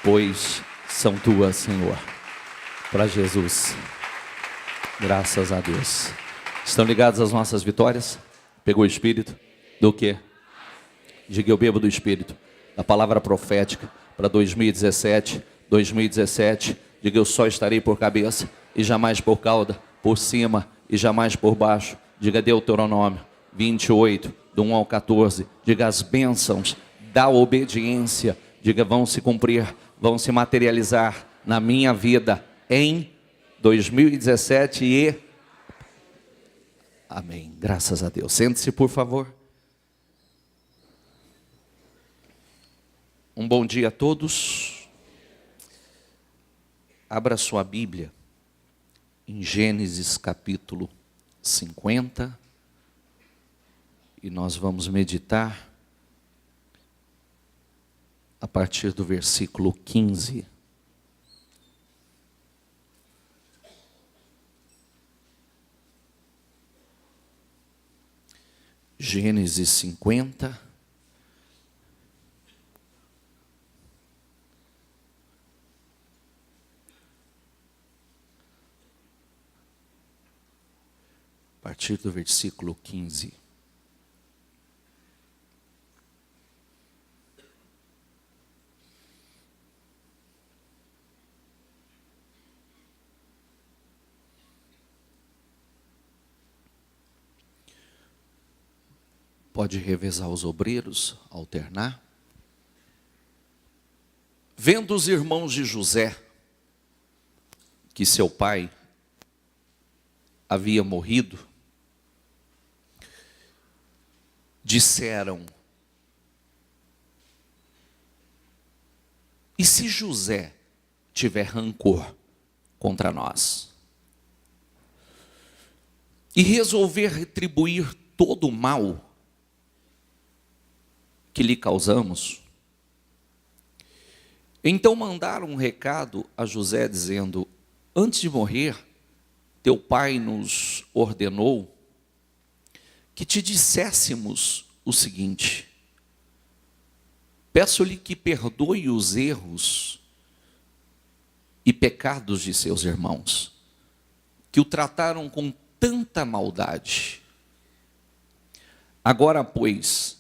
pois são tuas, Senhor. Para Jesus. Graças a Deus. Estão ligados às nossas vitórias? Pegou o Espírito? Do quê? Diga: eu bebo do Espírito. Da palavra profética para 2017. 2017. Diga: eu só estarei por cabeça e jamais por cauda, por cima e jamais por baixo. Diga: Deuteronômio 28, do 1 ao 14. Diga: as bênçãos da obediência, diga, vão se cumprir, vão se materializar na minha vida em 2017 e... Amém. Graças a Deus. Sente-se, por favor. Um bom dia a todos. Abra sua Bíblia em Gênesis capítulo 50 e nós vamos meditar a partir do versículo 15. Gênesis 50. A partir do versículo 15. Pode revezar os obreiros, alternar. Vendo os irmãos de José que seu pai havia morrido, disseram: e se José tiver rancor contra nós e resolver retribuir todo o mal que lhe causamos? Então mandaram um recado a José dizendo: antes de morrer, teu pai nos ordenou que te disséssemos o seguinte: peço-lhe que perdoe os erros e pecados de seus irmãos, que o trataram com tanta maldade. Agora, pois,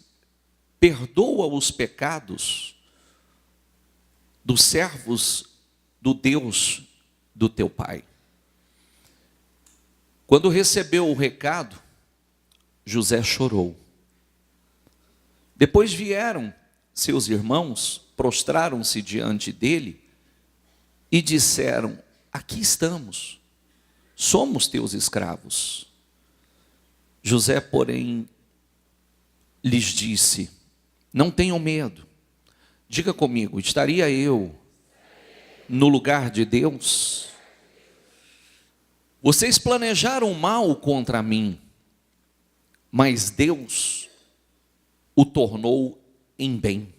perdoa os pecados dos servos do Deus do teu pai. Quando recebeu o recado, José chorou. Depois vieram seus irmãos, prostraram-se diante dele e disseram: aqui estamos, somos teus escravos. José, porém, lhes disse: não tenham medo. Diga comigo: estaria eu no lugar de Deus? Vocês planejaram mal contra mim, mas Deus o tornou em bem,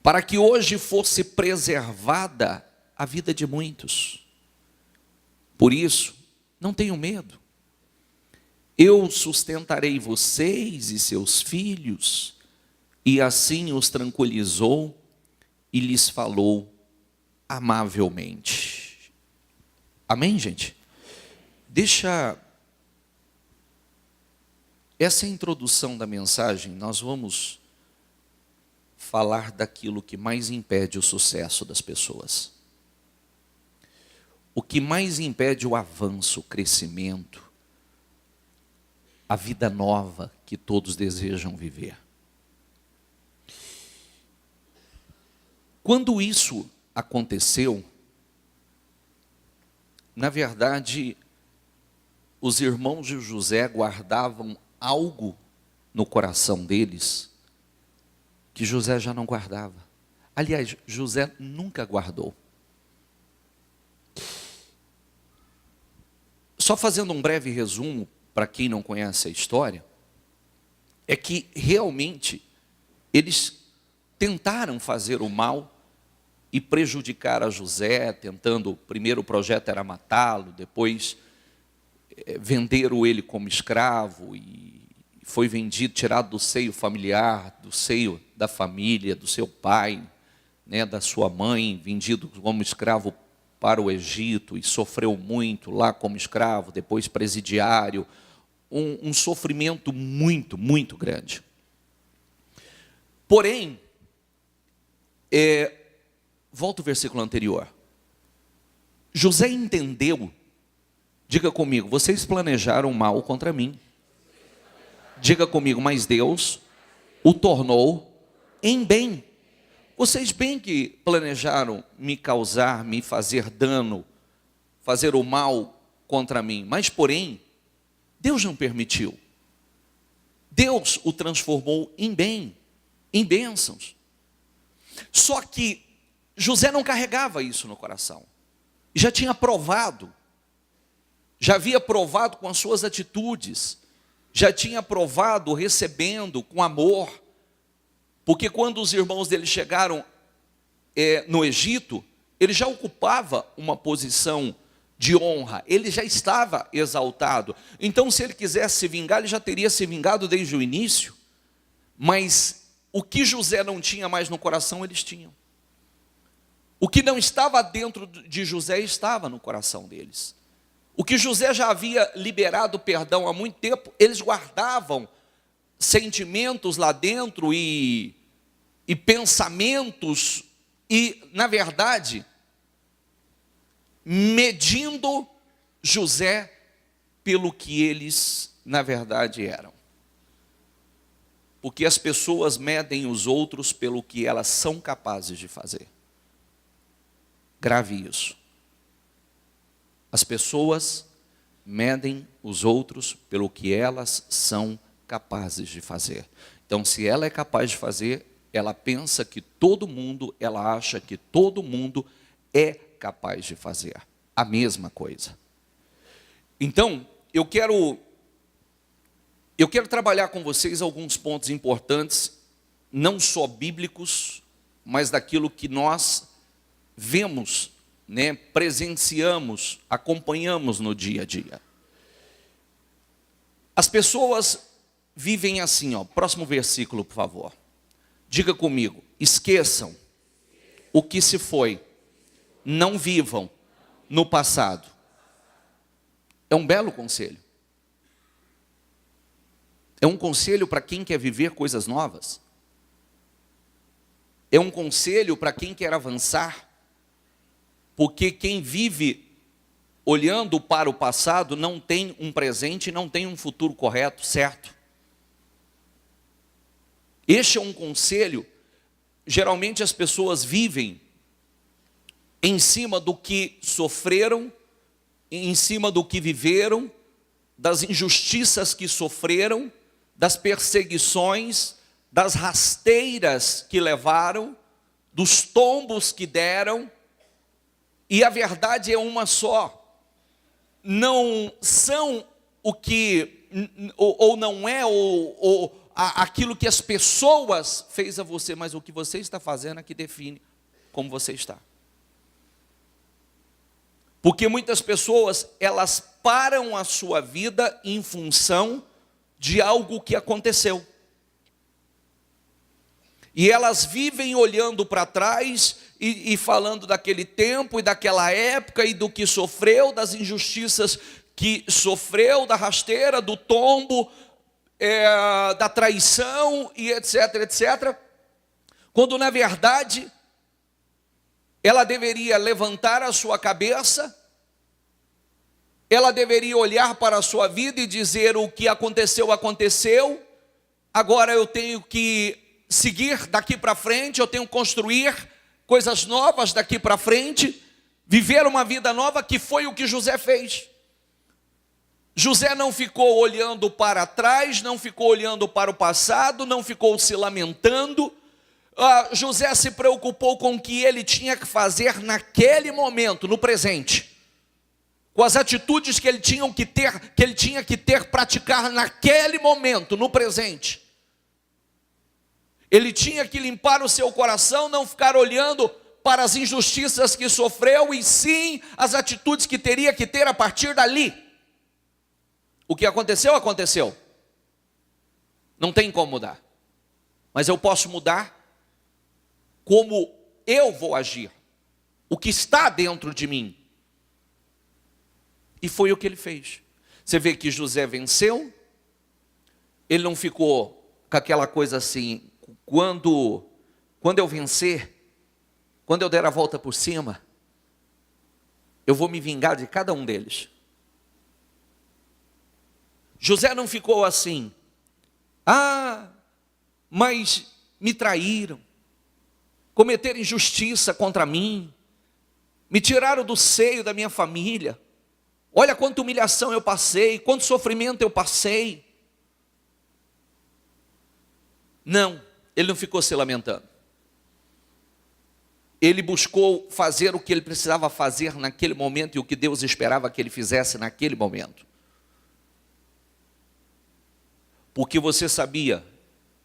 para que hoje fosse preservada a vida de muitos. Por isso, não tenham medo. Eu sustentarei vocês e seus filhos. E assim os tranquilizou e lhes falou amavelmente. Amém, gente? Deixa essa introdução da mensagem, nós vamos falar daquilo que mais impede o sucesso das pessoas. O que mais impede o avanço, o crescimento, a vida nova que todos desejam viver. Quando isso aconteceu, na verdade, os irmãos de José guardavam algo no coração deles que José já não guardava. Aliás, José nunca guardou. Só fazendo um breve resumo, para quem não conhece a história, é que realmente eles tentaram fazer o mal e prejudicar a José, tentando, primeiro o projeto era matá-lo, depois venderam ele como escravo e foi vendido, tirado do seio familiar, do seio da família, do seu pai, né, da sua mãe, vendido como escravo para o Egito, e sofreu muito lá como escravo, depois presidiário, um sofrimento muito, muito grande. Porém, volta o versículo anterior. José entendeu, diga comigo, vocês planejaram mal contra mim. Diga comigo, mas Deus o tornou em bem. Vocês bem que planejaram me causar, me fazer dano, fazer o mal contra mim, mas porém, Deus não permitiu. Deus o transformou em bem, em bênçãos. Só que José não carregava isso no coração. Já tinha provado, já havia provado com as suas atitudes, já tinha provado recebendo com amor, porque quando os irmãos dele chegaram no Egito, ele já ocupava uma posição de honra, ele já estava exaltado. Então, se ele quisesse se vingar, ele já teria se vingado desde o início. Mas o que José não tinha mais no coração, eles tinham. O que não estava dentro de José, estava no coração deles. O que José já havia liberado perdão há muito tempo, eles guardavam sentimentos lá dentro e pensamentos, e, na verdade, medindo José pelo que eles, na verdade, eram. Porque as pessoas medem os outros pelo que elas são capazes de fazer. Grave isso. As pessoas medem os outros pelo que elas são capazes de fazer. Então, se ela é capaz de fazer, ela pensa que todo mundo, ela acha que todo mundo é capaz de fazer a mesma coisa. Então, eu quero trabalhar com vocês alguns pontos importantes, não só bíblicos, mas daquilo que nós vemos, né, presenciamos, acompanhamos no dia a dia. As pessoas vivem assim, próximo versículo, por favor. Diga comigo, esqueçam o que se foi, não vivam no passado. É um belo conselho. É um conselho para quem quer viver coisas novas. É um conselho para quem quer avançar. Porque quem vive olhando para o passado não tem um presente, não tem um futuro correto, certo? Este é um conselho. Geralmente as pessoas vivem em cima do que sofreram, em cima do que viveram, das injustiças que sofreram, das perseguições, das rasteiras que levaram, dos tombos que deram, e a verdade é uma só: não são o que, ou não é aquilo que as pessoas fez a você, mas o que você está fazendo é que define como você está. Porque muitas pessoas, elas param a sua vida em função de algo que aconteceu. E elas vivem olhando para trás e falando daquele tempo e daquela época e do que sofreu, das injustiças que sofreu, da rasteira, do tombo, da traição e etc, etc. Quando na verdade ela deveria levantar a sua cabeça, ela deveria olhar para a sua vida e dizer: o que aconteceu, aconteceu, agora eu tenho que seguir daqui para frente, eu tenho que construir coisas novas daqui para frente, viver uma vida nova, que foi o que José fez. José não ficou olhando para trás, não ficou olhando para o passado, não ficou se lamentando. José se preocupou com o que ele tinha que fazer naquele momento, no presente, com as atitudes que ele tinha que ter, praticar naquele momento, no presente. Ele tinha que limpar o seu coração, não ficar olhando para as injustiças que sofreu, e sim as atitudes que teria que ter a partir dali. O que aconteceu, aconteceu. Não tem como mudar. Mas eu posso mudar como eu vou agir. O que está dentro de mim. E foi o que ele fez. Você vê que José venceu. Ele não ficou com aquela coisa assim, quando eu vencer, quando eu der a volta por cima, eu vou me vingar de cada um deles. José não ficou assim, mas me traíram, cometeram injustiça contra mim, me tiraram do seio da minha família, olha quanta humilhação eu passei, quanto sofrimento eu passei. Não, ele não ficou se lamentando. Ele buscou fazer o que ele precisava fazer naquele momento e o que Deus esperava que ele fizesse naquele momento. Porque você sabia,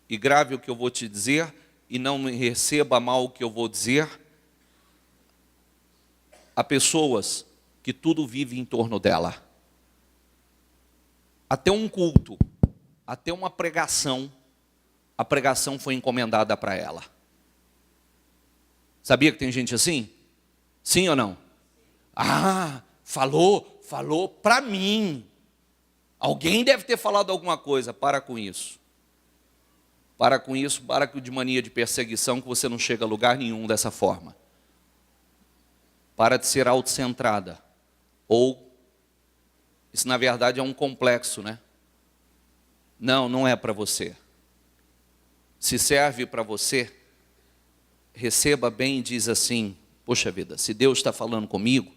e grave o que eu vou te dizer, e não me receba mal o que eu vou dizer, há pessoas que tudo vive em torno dela. Até um culto, até uma pregação, a pregação foi encomendada para ela. Sabia que tem gente assim? Sim ou não? Falou para mim. Alguém deve ter falado alguma coisa. Para com isso. Para com isso, para de mania de perseguição, que você não chega a lugar nenhum dessa forma. Para de ser autocentrada. Ou, isso na verdade é um complexo, né? Não é para você. Se serve para você, receba bem e diz assim, poxa vida, se Deus está falando comigo,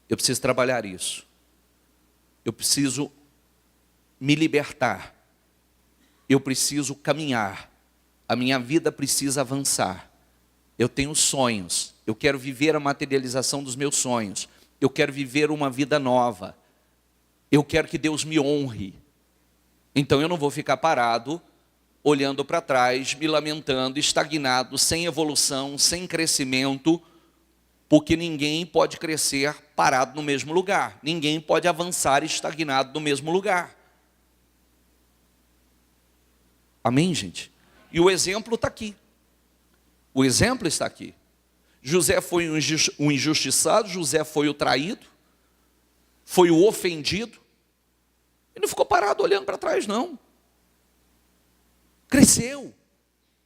eu preciso trabalhar isso. Eu preciso me libertar. Eu preciso caminhar. A minha vida precisa avançar. Eu tenho sonhos. Eu quero viver a materialização dos meus sonhos. Eu quero viver uma vida nova. Eu quero que Deus me honre. Então eu não vou ficar parado, olhando para trás, me lamentando, estagnado, sem evolução, sem crescimento, porque ninguém pode crescer parado no mesmo lugar. Ninguém pode avançar estagnado no mesmo lugar. Amém, gente? E o exemplo está aqui. O exemplo está aqui. José foi o injustiçado, José foi o traído, foi o ofendido. Ele não ficou parado olhando para trás, não. Cresceu,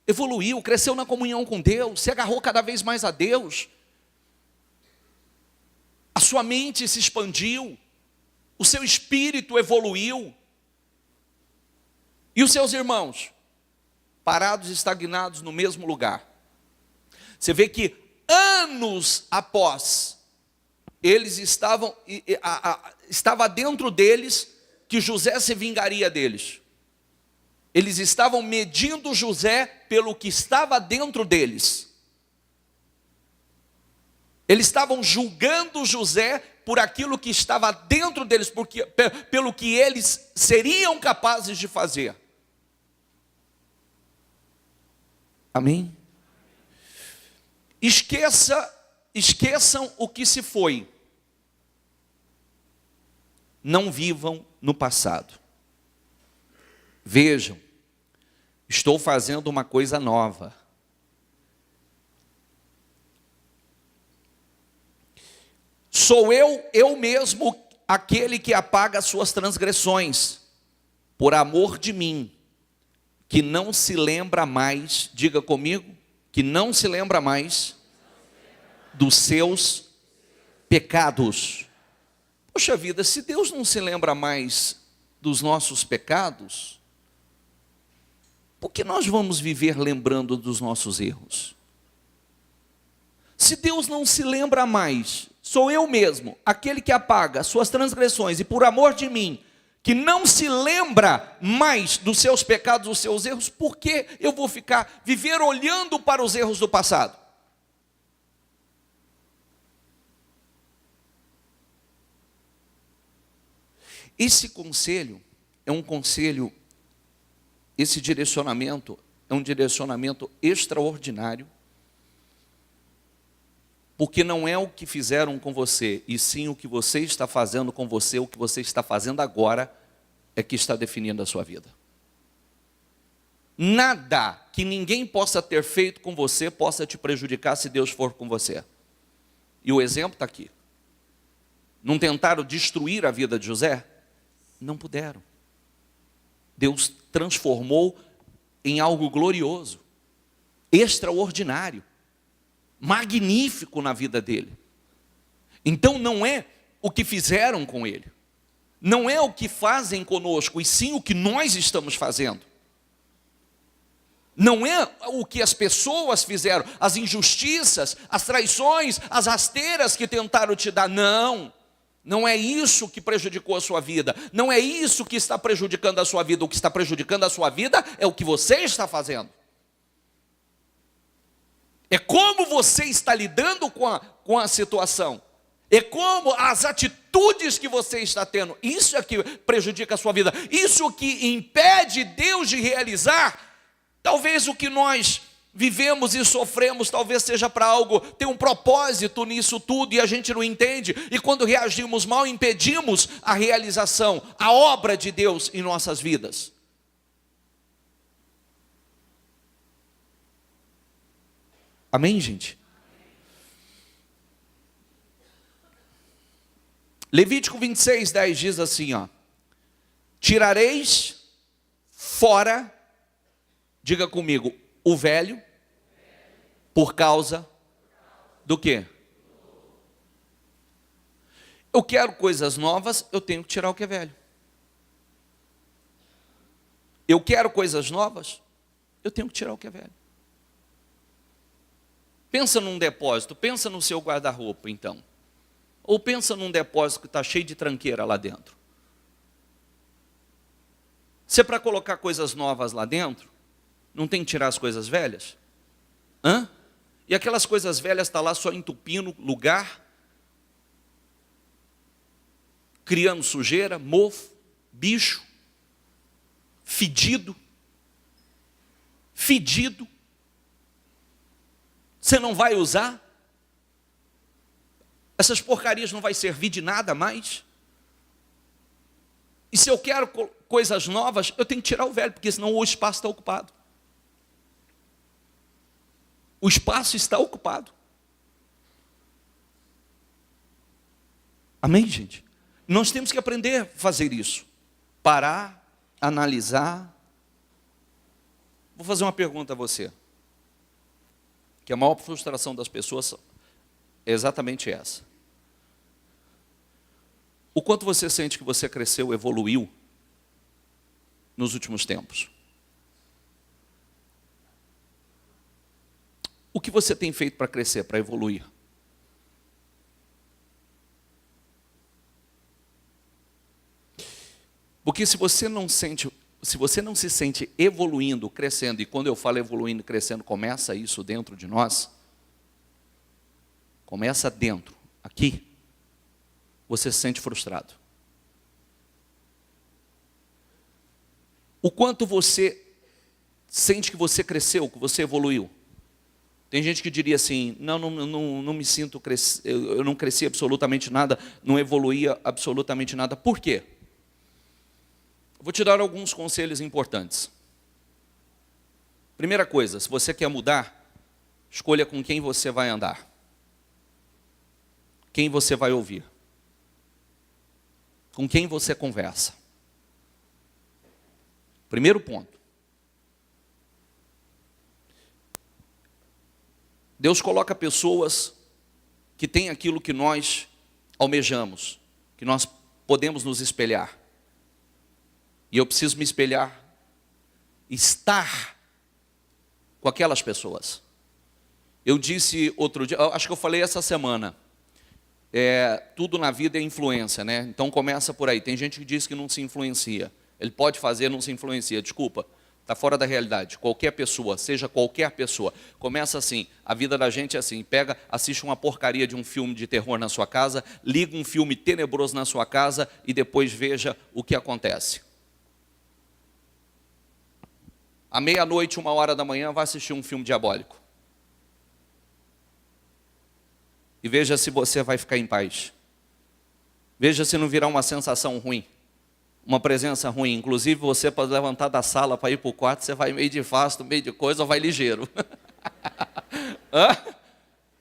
evoluiu, cresceu na comunhão com Deus, se agarrou cada vez mais a Deus. A sua mente se expandiu, o seu espírito evoluiu. E os seus irmãos, parados, estagnados no mesmo lugar. Você vê que anos após, eles estava dentro deles que José se vingaria deles. Eles estavam medindo José pelo que estava dentro deles. Eles estavam julgando José por aquilo que estava dentro deles, pelo que eles seriam capazes de fazer. Amém? Esqueçam o que se foi. Não vivam no passado. Vejam, estou fazendo uma coisa nova. Sou eu mesmo, aquele que apaga as suas transgressões, por amor de mim, que não se lembra mais, diga comigo, que não se lembra mais dos seus pecados. Poxa vida, se Deus não se lembra mais dos nossos pecados, por que nós vamos viver lembrando dos nossos erros? Se Deus não se lembra mais, sou eu mesmo, aquele que apaga as suas transgressões, e por amor de mim, que não se lembra mais dos seus pecados, dos seus erros, por que eu vou viver olhando para os erros do passado? Esse conselho é um conselho, esse direcionamento é um direcionamento extraordinário, porque não é o que fizeram com você, e sim o que você está fazendo com você, o que você está fazendo agora, é que está definindo a sua vida. Nada que ninguém possa ter feito com você possa te prejudicar se Deus for com você. E o exemplo está aqui. Não tentaram destruir a vida de José? Não puderam. Deus transformou em algo glorioso, extraordinário, magnífico na vida dele. Então não é o que fizeram com ele, não é o que fazem conosco, e sim o que nós estamos fazendo. Não é o que as pessoas fizeram, as injustiças, as traições, as rasteiras que tentaram te dar. Não, não é isso que prejudicou a sua vida. Não é isso que está prejudicando a sua vida. O que está prejudicando a sua vida é o que você está fazendo. É como você está lidando com a situação. É como as atitudes que você está tendo. Isso é que prejudica a sua vida. Isso que impede Deus de realizar. Talvez o que nós vivemos e sofremos, talvez seja para algo, tem um propósito nisso tudo e a gente não entende. E quando reagimos mal, impedimos a realização, a obra de Deus em nossas vidas. Amém, gente? Levítico 26:10 diz assim, ó: tirareis fora, diga comigo, o velho, por causa do quê? Eu quero coisas novas, eu tenho que tirar o que é velho. Eu quero coisas novas, eu tenho que tirar o que é velho. Pensa num depósito, pensa no seu guarda-roupa então. Ou pensa num depósito que está cheio de tranqueira lá dentro. Se é para colocar coisas novas lá dentro, não tem que tirar as coisas velhas? Hã? E aquelas coisas velhas estão lá só entupindo lugar, criando sujeira, mofo, bicho, fedido. Você não vai usar? Essas porcarias não vai servir de nada mais? E se eu quero coisas novas, eu tenho que tirar o velho, porque senão o espaço está ocupado. O espaço está ocupado. Amém, gente? Nós temos que aprender a fazer isso. Parar, analisar. Vou fazer uma pergunta a você. Que a maior frustração das pessoas é exatamente essa. O quanto você sente que você cresceu, evoluiu nos últimos tempos? O que você tem feito para crescer, para evoluir? Porque se você não se sente evoluindo, crescendo, e quando eu falo evoluindo, crescendo, começa isso dentro de nós, começa dentro, aqui, você se sente frustrado. O quanto você sente que você cresceu, que você evoluiu? Tem gente que diria assim, não me sinto, eu não cresci absolutamente nada, não evoluía absolutamente nada. Por quê? Vou te dar alguns conselhos importantes. Primeira coisa, se você quer mudar, escolha com quem você vai andar. Quem você vai ouvir. Com quem você conversa. Primeiro ponto. Deus coloca pessoas que têm aquilo que nós almejamos, que nós podemos nos espelhar. E eu preciso me espelhar, estar com aquelas pessoas. Eu disse outro dia, acho que eu falei essa semana, tudo na vida é influência, né? Então começa por aí. Tem gente que diz que não se influencia. Ele pode fazer, não se influencia. Desculpa, está fora da realidade. Qualquer pessoa, seja qualquer pessoa, começa assim. A vida da gente é assim. Pega, assiste uma porcaria de um filme de terror na sua casa, liga um filme tenebroso na sua casa e depois veja o que acontece. À meia-noite, 1h vai assistir um filme diabólico. E veja se você vai ficar em paz. Veja se não virar uma sensação ruim. uma presença ruim. Inclusive, você pode levantar da sala para ir para o quarto, você vai meio de fasto, meio de coisa, ou vai ligeiro. Hã?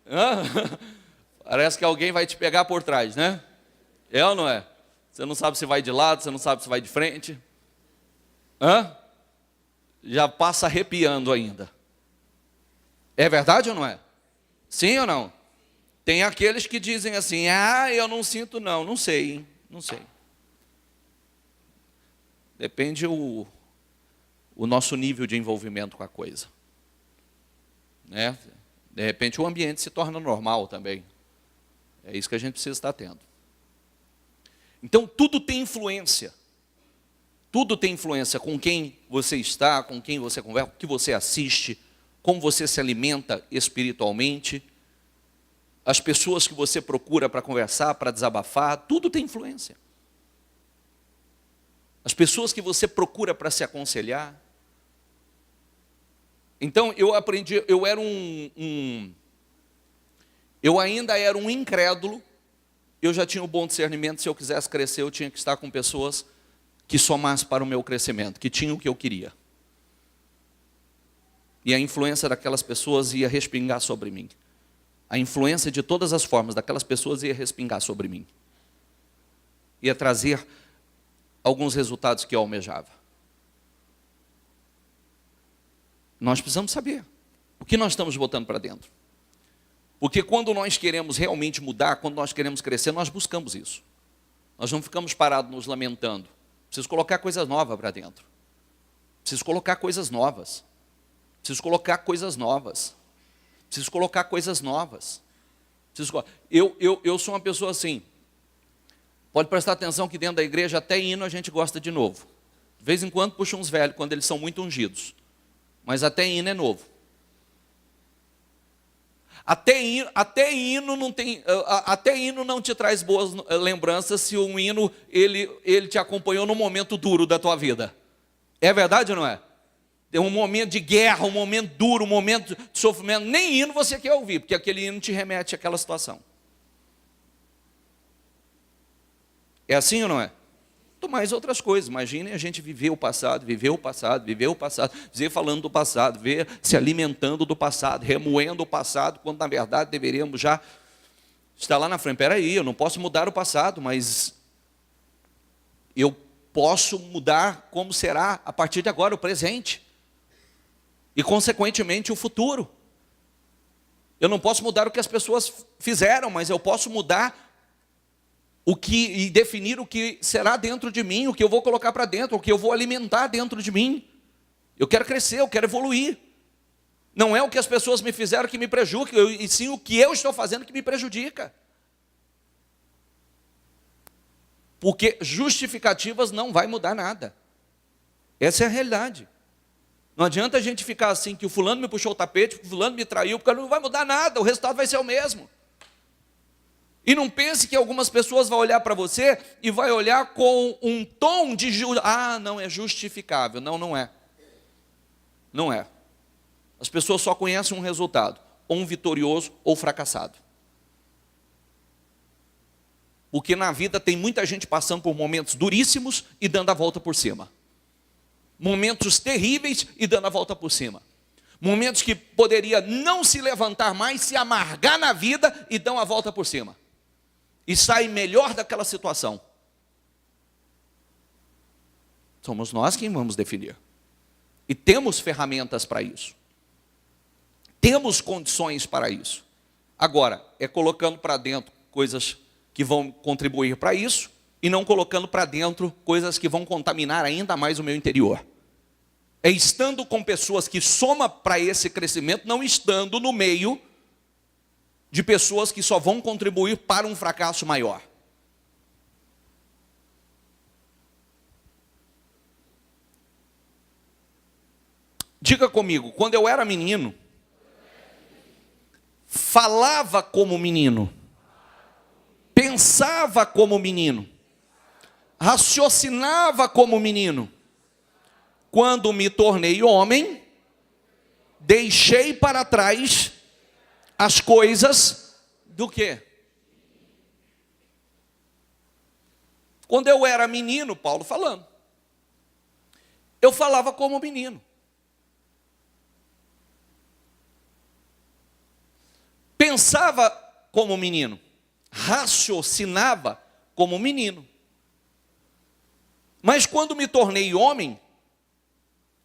Hã? Parece que alguém vai te pegar por trás, né? É ou não é? Você não sabe se vai de lado, você não sabe se vai de frente. Hã? Já passa arrepiando ainda. É verdade ou não é? Sim ou não? Tem aqueles que dizem assim, eu não sinto não. Não sei, hein? Não sei. Depende o nosso nível de envolvimento com a coisa. Né? De repente o ambiente se torna normal também. É isso que a gente precisa estar tendo. Então tudo tem influência. Tudo tem influência com quem você está, com quem você conversa, o que você assiste, como você se alimenta espiritualmente, as pessoas que você procura para conversar, para desabafar, tudo tem influência. As pessoas que você procura para se aconselhar. Então eu aprendi, eu ainda era um incrédulo, eu já tinha um bom discernimento, se eu quisesse crescer eu tinha que estar com pessoas que somassem para o meu crescimento, que tinham o que eu queria. E a influência daquelas pessoas ia respingar sobre mim. A influência de todas as formas daquelas pessoas ia respingar sobre mim. Ia trazer alguns resultados que eu almejava. Nós precisamos saber o que nós estamos botando para dentro. Porque quando nós queremos realmente mudar, quando nós queremos crescer, nós buscamos isso. Nós não ficamos parados nos lamentando. Preciso colocar coisas novas para dentro. Preciso colocar coisas novas. Preciso colocar coisas novas. Preciso colocar coisas novas. Eu sou uma pessoa assim. Pode prestar atenção que dentro da igreja até hino a gente gosta de novo. De vez em quando puxa uns velhos, quando eles são muito ungidos. Mas até hino é novo. Até hino não te traz boas lembranças se um hino ele te acompanhou num momento duro da tua vida. É verdade ou não é? Tem um momento de guerra, um momento duro, um momento de sofrimento. Nem hino você quer ouvir, porque aquele hino te remete àquela situação. É assim ou não é? Mais outras coisas, imaginem a gente viver o passado, viver falando do passado, ver se alimentando do passado, remoendo o passado, quando na verdade deveríamos já estar lá na frente. Espera aí, eu não posso mudar o passado, mas eu posso mudar como será a partir de agora o presente e consequentemente o futuro. Eu não posso mudar o que as pessoas fizeram, mas eu posso mudar e definir o que será dentro de mim, o que eu vou colocar para dentro, o que eu vou alimentar dentro de mim. Eu quero crescer, eu quero evoluir. Não é o que as pessoas me fizeram que me prejudica, e sim o que eu estou fazendo que me prejudica. Porque justificativas não vai mudar nada. Essa é a realidade. Não adianta a gente ficar assim, que o fulano me puxou o tapete, que o fulano me traiu, porque não vai mudar nada, o resultado vai ser o mesmo. E não pense que algumas pessoas vão olhar para você e vai olhar com um tom de não é justificável. Não, não é. Não é. As pessoas só conhecem um resultado, ou um vitorioso ou fracassado. Porque na vida tem muita gente passando por momentos duríssimos e dando a volta por cima. Momentos terríveis e dando a volta por cima. Momentos que poderia não se levantar mais, se amargar na vida e dão a volta por cima. E sai melhor daquela situação. Somos nós quem vamos definir. E temos ferramentas para isso. Temos condições para isso. Agora, é colocando para dentro coisas que vão contribuir para isso, e não colocando para dentro coisas que vão contaminar ainda mais o meu interior. É estando com pessoas que somam para esse crescimento, não estando no meio de pessoas que só vão contribuir para um fracasso maior. Diga comigo, quando eu era menino, falava como menino, pensava como menino, raciocinava como menino. Quando me tornei homem, deixei para trás as coisas do quê? Quando eu era menino, Paulo falando, eu falava como menino. Pensava como menino. Raciocinava como menino. Mas quando me tornei homem,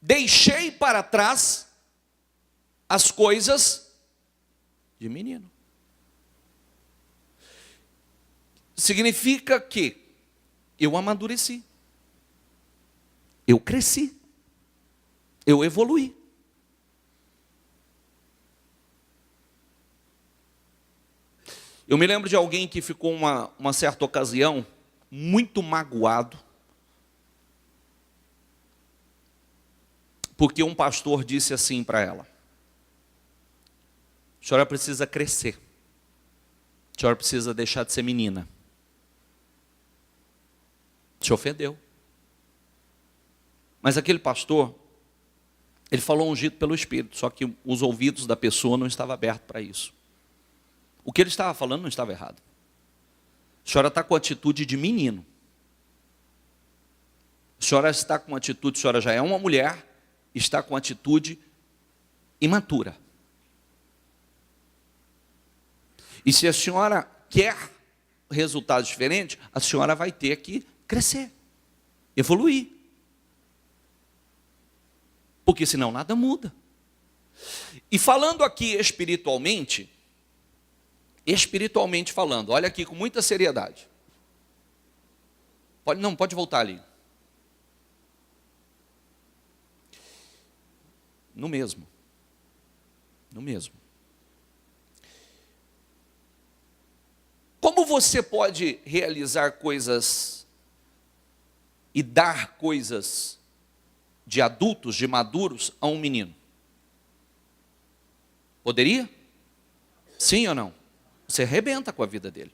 deixei para trás as coisas de menino. Significa que eu amadureci, eu cresci, eu evoluí. Eu me lembro de alguém que ficou uma certa ocasião muito magoado, porque um pastor disse assim para ela: a senhora precisa crescer, a senhora precisa deixar de ser menina. Se ofendeu. Mas aquele pastor, ele falou ungido pelo Espírito, só que os ouvidos da pessoa não estavam abertos para isso. O que ele estava falando não estava errado. A senhora está com atitude de menino. A senhora está com atitude, a senhora já é uma mulher, está com atitude imatura. E se a senhora quer resultados diferentes, a senhora vai ter que crescer, evoluir. Porque senão nada muda. E falando aqui espiritualmente falando, olha aqui com muita seriedade. Pode voltar ali. No mesmo. Como você pode realizar coisas e dar coisas de adultos, de maduros, a um menino? Poderia? Sim ou não? Você arrebenta com a vida dele.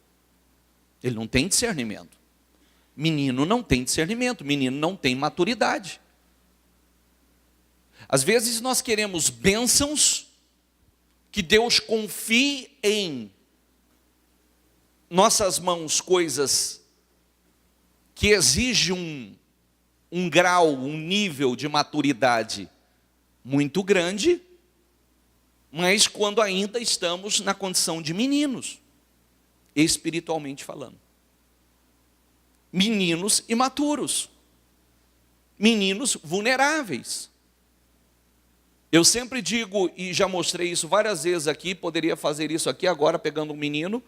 Ele não tem discernimento. Menino não tem discernimento, menino não tem maturidade. Às vezes nós queremos bênçãos que Deus confie em nossas mãos, coisas que exigem um grau, um nível de maturidade muito grande, mas quando ainda estamos na condição de meninos, espiritualmente falando. Meninos imaturos, meninos vulneráveis. Eu sempre digo, e já mostrei isso várias vezes aqui, poderia fazer isso aqui agora, pegando um menino,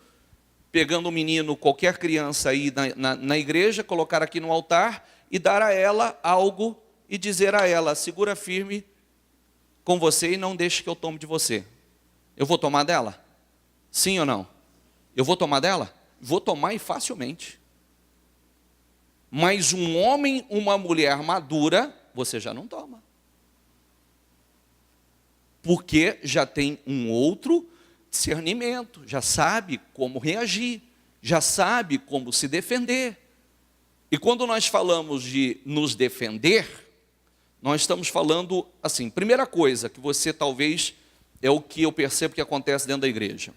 qualquer criança aí na igreja, colocar aqui no altar e dar a ela algo e dizer a ela: segura firme com você e não deixe que eu tome de você. Eu vou tomar dela? Sim ou não? Eu vou tomar dela? Vou tomar, e facilmente. Mas um homem, uma mulher madura, você já não toma. Porque já tem um outro discernimento, já sabe como reagir, já sabe como se defender. E quando nós falamos de nos defender, nós estamos falando assim, primeira coisa que você talvez, é o que eu percebo que acontece dentro da igreja.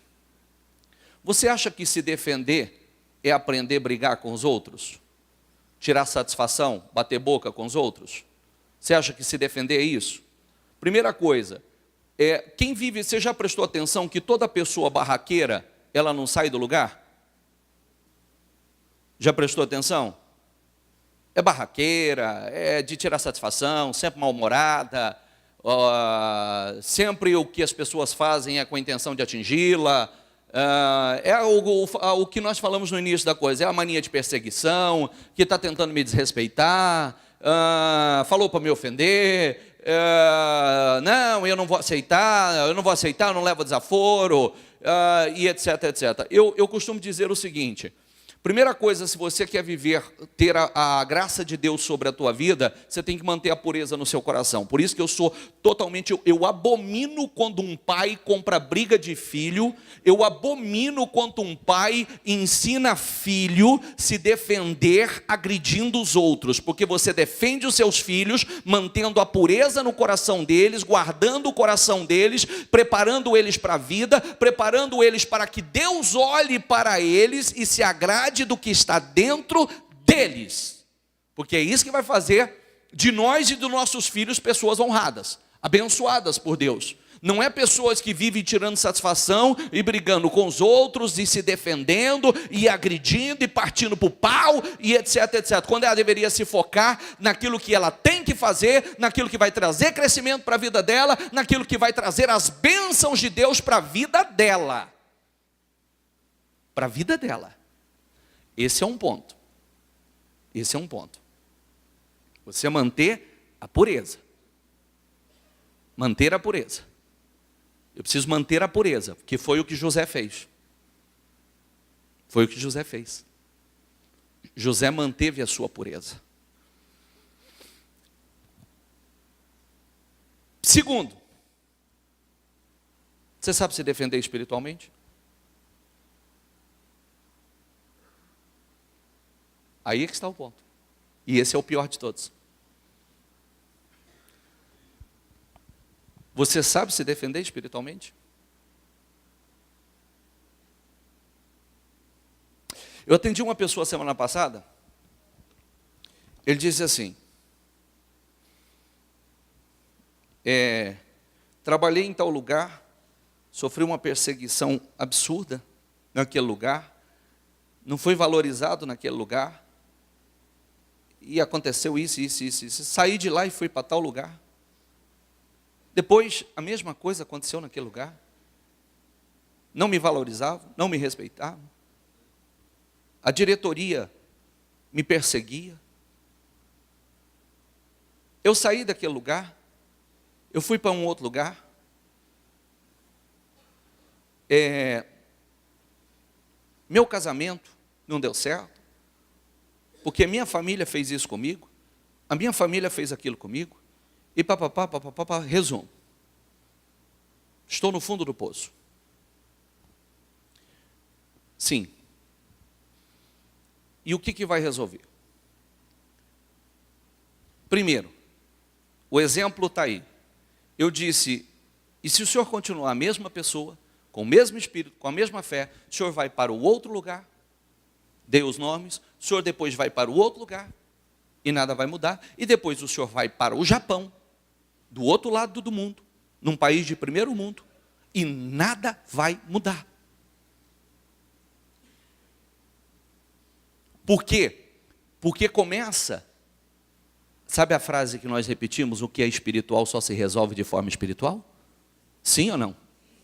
Você acha que se defender é aprender a brigar com os outros? Tirar satisfação, bater boca com os outros? Você acha que se defender é isso? Primeira coisa, quem vive, você já prestou atenção que toda pessoa barraqueira, ela não sai do lugar? Já prestou atenção? É barraqueira, é de tirar satisfação, sempre mal-humorada, sempre o que as pessoas fazem é com a intenção de atingi-la, o que nós falamos no início da coisa, é a mania de perseguição, que está tentando me desrespeitar, falou para me ofender, não, eu não vou aceitar, eu não levo desaforo, e etc, etc. Eu costumo dizer o seguinte: primeira coisa, se você quer ter a graça de Deus sobre a tua vida, você tem que manter a pureza no seu coração. Por isso que eu abomino quando um pai compra briga de filho, eu abomino quando um pai ensina filho se defender agredindo os outros, porque você defende os seus filhos, mantendo a pureza no coração deles, guardando o coração deles, preparando eles para a vida, preparando eles para que Deus olhe para eles e se agrade do que está dentro deles. Porque é isso que vai fazer de nós e dos nossos filhos pessoas honradas, abençoadas por Deus. Não é pessoas que vivem tirando satisfação e brigando com os outros e se defendendo e agredindo e partindo para o pau e etc, etc. Quando ela deveria se focar naquilo que ela tem que fazer, naquilo que vai trazer crescimento para a vida dela, naquilo que vai trazer as bênçãos de Deus para a vida dela. Para a vida dela. Esse é um ponto. Esse é um ponto. Você manter a pureza. Manter a pureza. Eu preciso manter a pureza, porque foi o que José fez. Foi o que José fez. José manteve a sua pureza. Segundo, você sabe se defender espiritualmente? Aí é que está o ponto. E esse é o pior de todos. Você sabe se defender espiritualmente? Eu atendi uma pessoa semana passada. Ele disse assim: trabalhei em tal lugar, sofri uma perseguição absurda naquele lugar, não fui valorizado naquele lugar, e aconteceu isso. Saí de lá e fui para tal lugar. Depois, a mesma coisa aconteceu naquele lugar. Não me valorizavam, não me respeitavam. A diretoria me perseguia. Eu saí daquele lugar, eu fui para um outro lugar. Meu casamento não deu certo, porque minha família fez isso comigo, a minha família fez aquilo comigo. E papapá, resumo. Estou no fundo do poço. Sim. E o que vai resolver? Primeiro, o exemplo está aí. Eu disse, e se o senhor continuar a mesma pessoa, com o mesmo espírito, com a mesma fé, o senhor vai para o outro lugar, dei os nomes, o senhor depois vai para o outro lugar, e nada vai mudar, e depois o senhor vai para o Japão, do outro lado do mundo, num país de primeiro mundo, e nada vai mudar. Por quê? Porque começa, sabe a frase que nós repetimos, o que é espiritual só se resolve de forma espiritual? Sim ou não?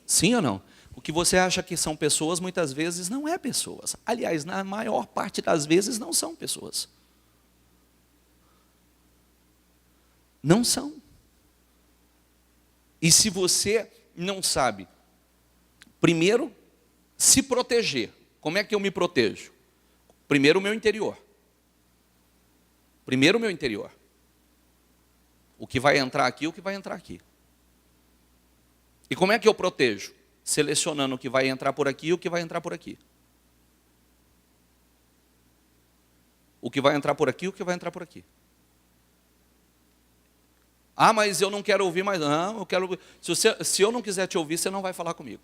Sim ou não? O que você acha que são pessoas, muitas vezes não é pessoas. Aliás, na maior parte das vezes não são pessoas. Não são. E se você não sabe, primeiro, se proteger. Como é que eu me protejo? Primeiro o meu interior. Primeiro o meu interior. O que vai entrar aqui, o que vai entrar aqui. E como é que eu protejo? Selecionando o que vai entrar por aqui e o que vai entrar por aqui. O que vai entrar por aqui e o que vai entrar por aqui. Ah, mas eu não quero ouvir mais. Não, eu quero. Se eu não quiser te ouvir, você não vai falar comigo.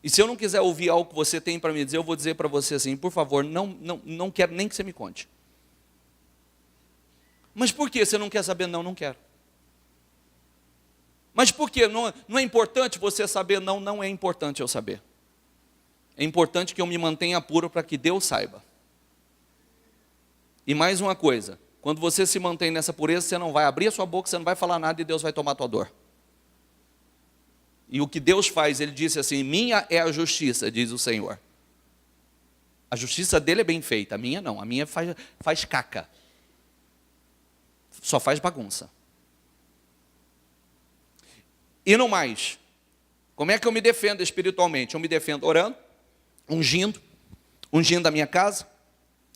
E se eu não quiser ouvir algo que você tem para me dizer, eu vou dizer para você assim, por favor, não quero nem que você me conte. Mas por que você não quer saber? Não quero. Mas por que? Não é importante você saber? Não é importante eu saber. É importante que eu me mantenha puro para que Deus saiba. E mais uma coisa. Quando você se mantém nessa pureza, você não vai abrir a sua boca, você não vai falar nada e Deus vai tomar a tua dor. E o que Deus faz, Ele disse assim, minha é a justiça, diz o Senhor. A justiça dele é bem feita, a minha não, a minha faz caca. Só faz bagunça. E não mais. Como é que eu me defendo espiritualmente? Eu me defendo orando, ungindo a minha casa,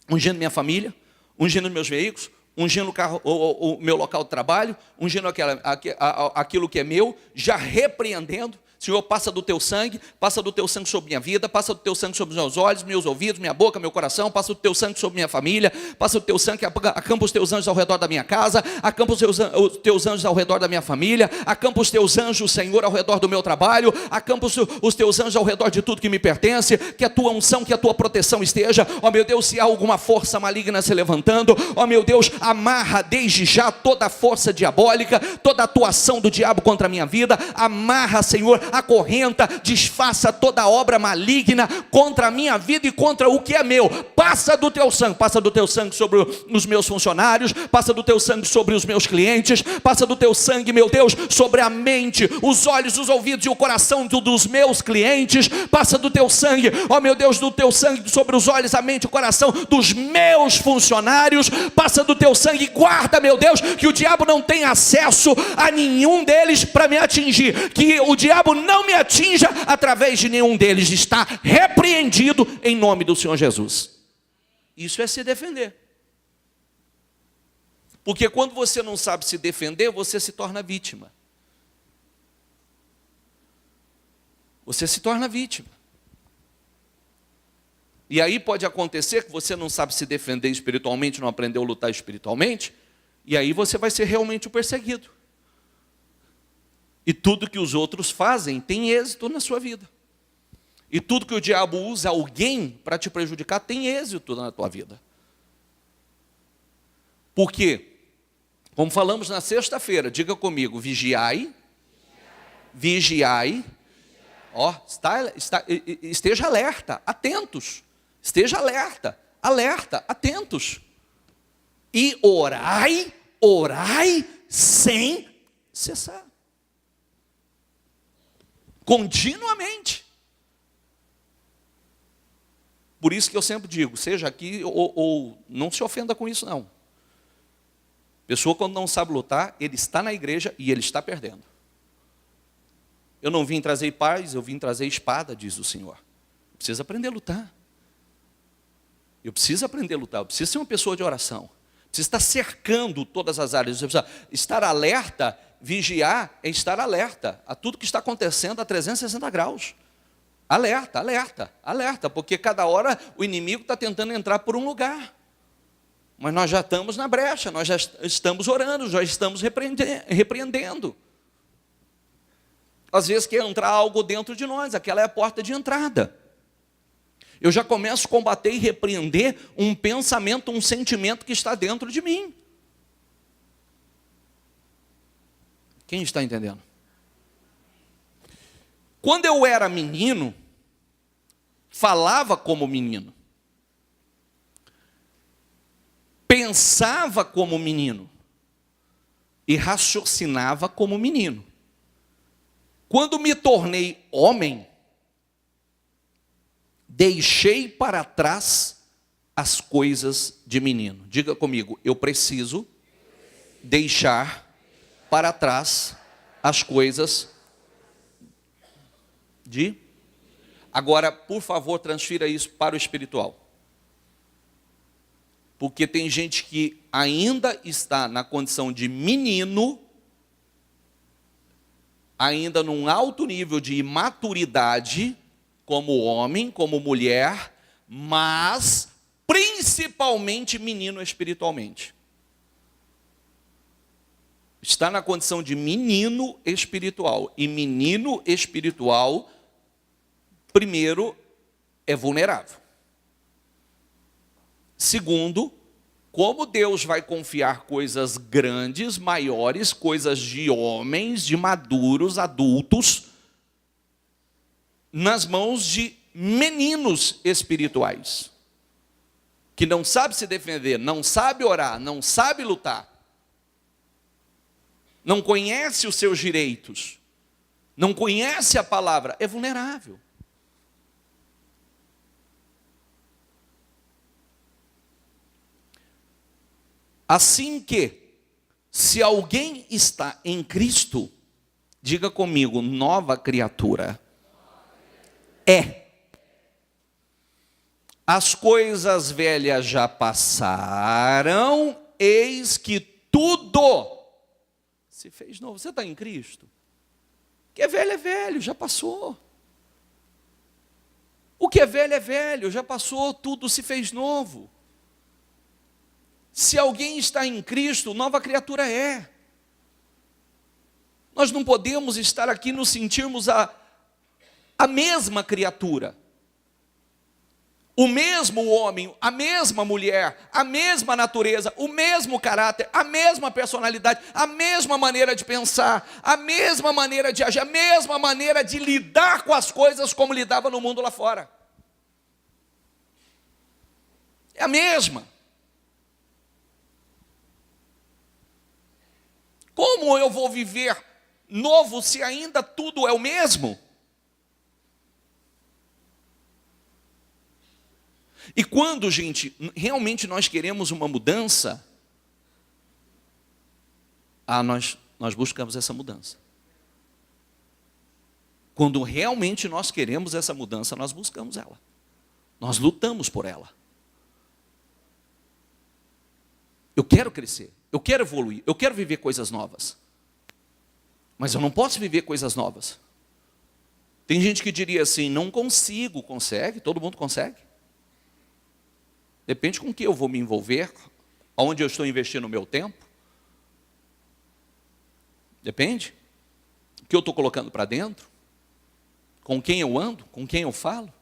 ungindo minha família, ungindo meus veículos, ungindo o carro, o meu local de trabalho, ungindo aquilo que é meu, já repreendendo, Senhor, passa do teu sangue sobre minha vida, passa do teu sangue sobre os meus olhos, meus ouvidos, minha boca, meu coração, passa do teu sangue sobre minha família, passa do teu sangue, acampa os teus anjos ao redor da minha casa, acampa os teus anjos ao redor da minha família, acampa os teus anjos, Senhor, ao redor do meu trabalho, acampa os teus anjos ao redor de tudo que me pertence, que a tua unção, que a tua proteção esteja, ó meu Deus, se há alguma força maligna se levantando, ó meu Deus, amarra desde já toda a força diabólica, toda a atuação do diabo contra a minha vida, amarra, Senhor, acorrenta, desfaça toda a obra maligna contra a minha vida e contra o que é meu. Passa do teu sangue sobre os meus funcionários, passa do teu sangue sobre os meus clientes, passa do teu sangue, meu Deus, sobre a mente, os olhos, os ouvidos e o coração dos meus clientes, passa do teu sangue, ó meu Deus, do teu sangue sobre os olhos, a mente, o coração dos meus funcionários, passa do teu sangue, guarda, meu Deus, que o diabo não tenha acesso a nenhum deles para me atingir, que o diabo não me atinja através de nenhum deles, está repreendido em nome do Senhor Jesus. Isso é se defender. Porque quando você não sabe se defender, você se torna vítima. Você se torna vítima. E aí pode acontecer que você não sabe se defender espiritualmente, não aprendeu a lutar espiritualmente, e aí você vai ser realmente o perseguido. E tudo que os outros fazem tem êxito na sua vida. E tudo que o diabo usa alguém para te prejudicar tem êxito na tua vida. Por quê? Como falamos na sexta-feira, diga comigo, vigiai, vigiai, ó, esteja alerta, atentos, esteja alerta, atentos. E orai sem cessar. Continuamente. Por isso que eu sempre digo, seja aqui ou não se ofenda com isso não. Pessoa quando não sabe lutar, ele está na igreja e ele está perdendo. Eu não vim trazer paz, eu vim trazer espada, diz o Senhor. Precisa aprender a lutar. Eu preciso aprender a lutar, eu preciso ser uma pessoa de oração. Preciso estar cercando todas as áreas. Você precisa estar alerta, vigiar é estar alerta a tudo que está acontecendo a 360 graus. Alerta, alerta, alerta, porque cada hora o inimigo está tentando entrar por um lugar. Mas nós já estamos na brecha, nós já estamos orando, já estamos repreendendo. Às vezes quer entrar algo dentro de nós, aquela é a porta de entrada. Eu já começo a combater e repreender um pensamento, um sentimento que está dentro de mim. Quem está entendendo? Quando eu era menino, falava como menino. Pensava como menino. E raciocinava como menino. Quando me tornei homem, deixei para trás as coisas de menino. Diga comigo, eu preciso deixar para trás as coisas de... Agora, por favor, transfira isso para o espiritual. Porque tem gente que ainda está na condição de menino, ainda num alto nível de imaturidade, como homem, como mulher, mas principalmente menino espiritualmente. Está na condição de menino espiritual. E menino espiritual, primeiro, é vulnerável. Segundo, como Deus vai confiar coisas grandes, maiores, coisas de homens, de maduros, adultos, nas mãos de meninos espirituais, que não sabe se defender, não sabe orar, não sabe lutar, não conhece os seus direitos, não conhece a palavra, é vulnerável. Assim que, se alguém está em Cristo, diga comigo, nova criatura. As coisas velhas já passaram, eis que tudo se fez novo. Você está em Cristo? que é velho, já passou. O que é velho, já passou, tudo se fez novo. Se alguém está em Cristo, nova criatura é. Nós não podemos estar aqui nos sentirmos a mesma criatura. O mesmo homem, a mesma mulher, a mesma natureza, o mesmo caráter, a mesma personalidade, a mesma maneira de pensar, a mesma maneira de agir, a mesma maneira de lidar com as coisas como lidava no mundo lá fora. É a mesma. Como eu vou viver novo se ainda tudo é o mesmo? E quando, gente, realmente nós queremos uma mudança, nós buscamos essa mudança. Quando realmente nós queremos essa mudança, nós buscamos ela. Nós lutamos por ela. Eu quero crescer, eu quero evoluir, eu quero viver coisas novas. Mas eu não posso viver coisas novas. Tem gente que diria assim, não consigo, consegue, todo mundo consegue. Depende com o que eu vou me envolver, aonde eu estou investindo o meu tempo. Depende. O que eu estou colocando para dentro. Com quem eu ando, com quem eu falo.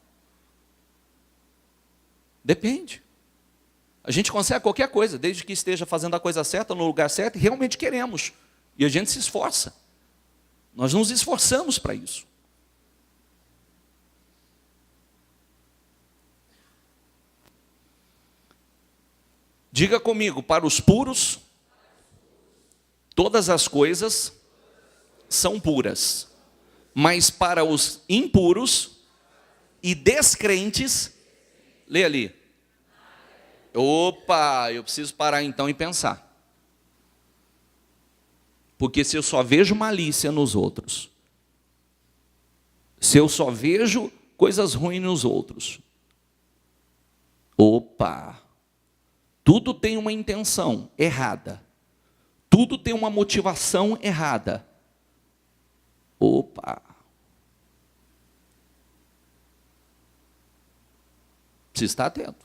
Depende. A gente consegue qualquer coisa, desde que esteja fazendo a coisa certa, no lugar certo, e realmente queremos. E a gente se esforça. Nós nos esforçamos para isso. Diga comigo, para os puros, todas as coisas são puras. Mas para os impuros e descrentes, lê ali. Opa, eu preciso parar então e pensar. Porque se eu só vejo malícia nos outros, se eu só vejo coisas ruins nos outros, opa, tudo tem uma intenção errada, tudo tem uma motivação errada. Opa, precisa estar atento.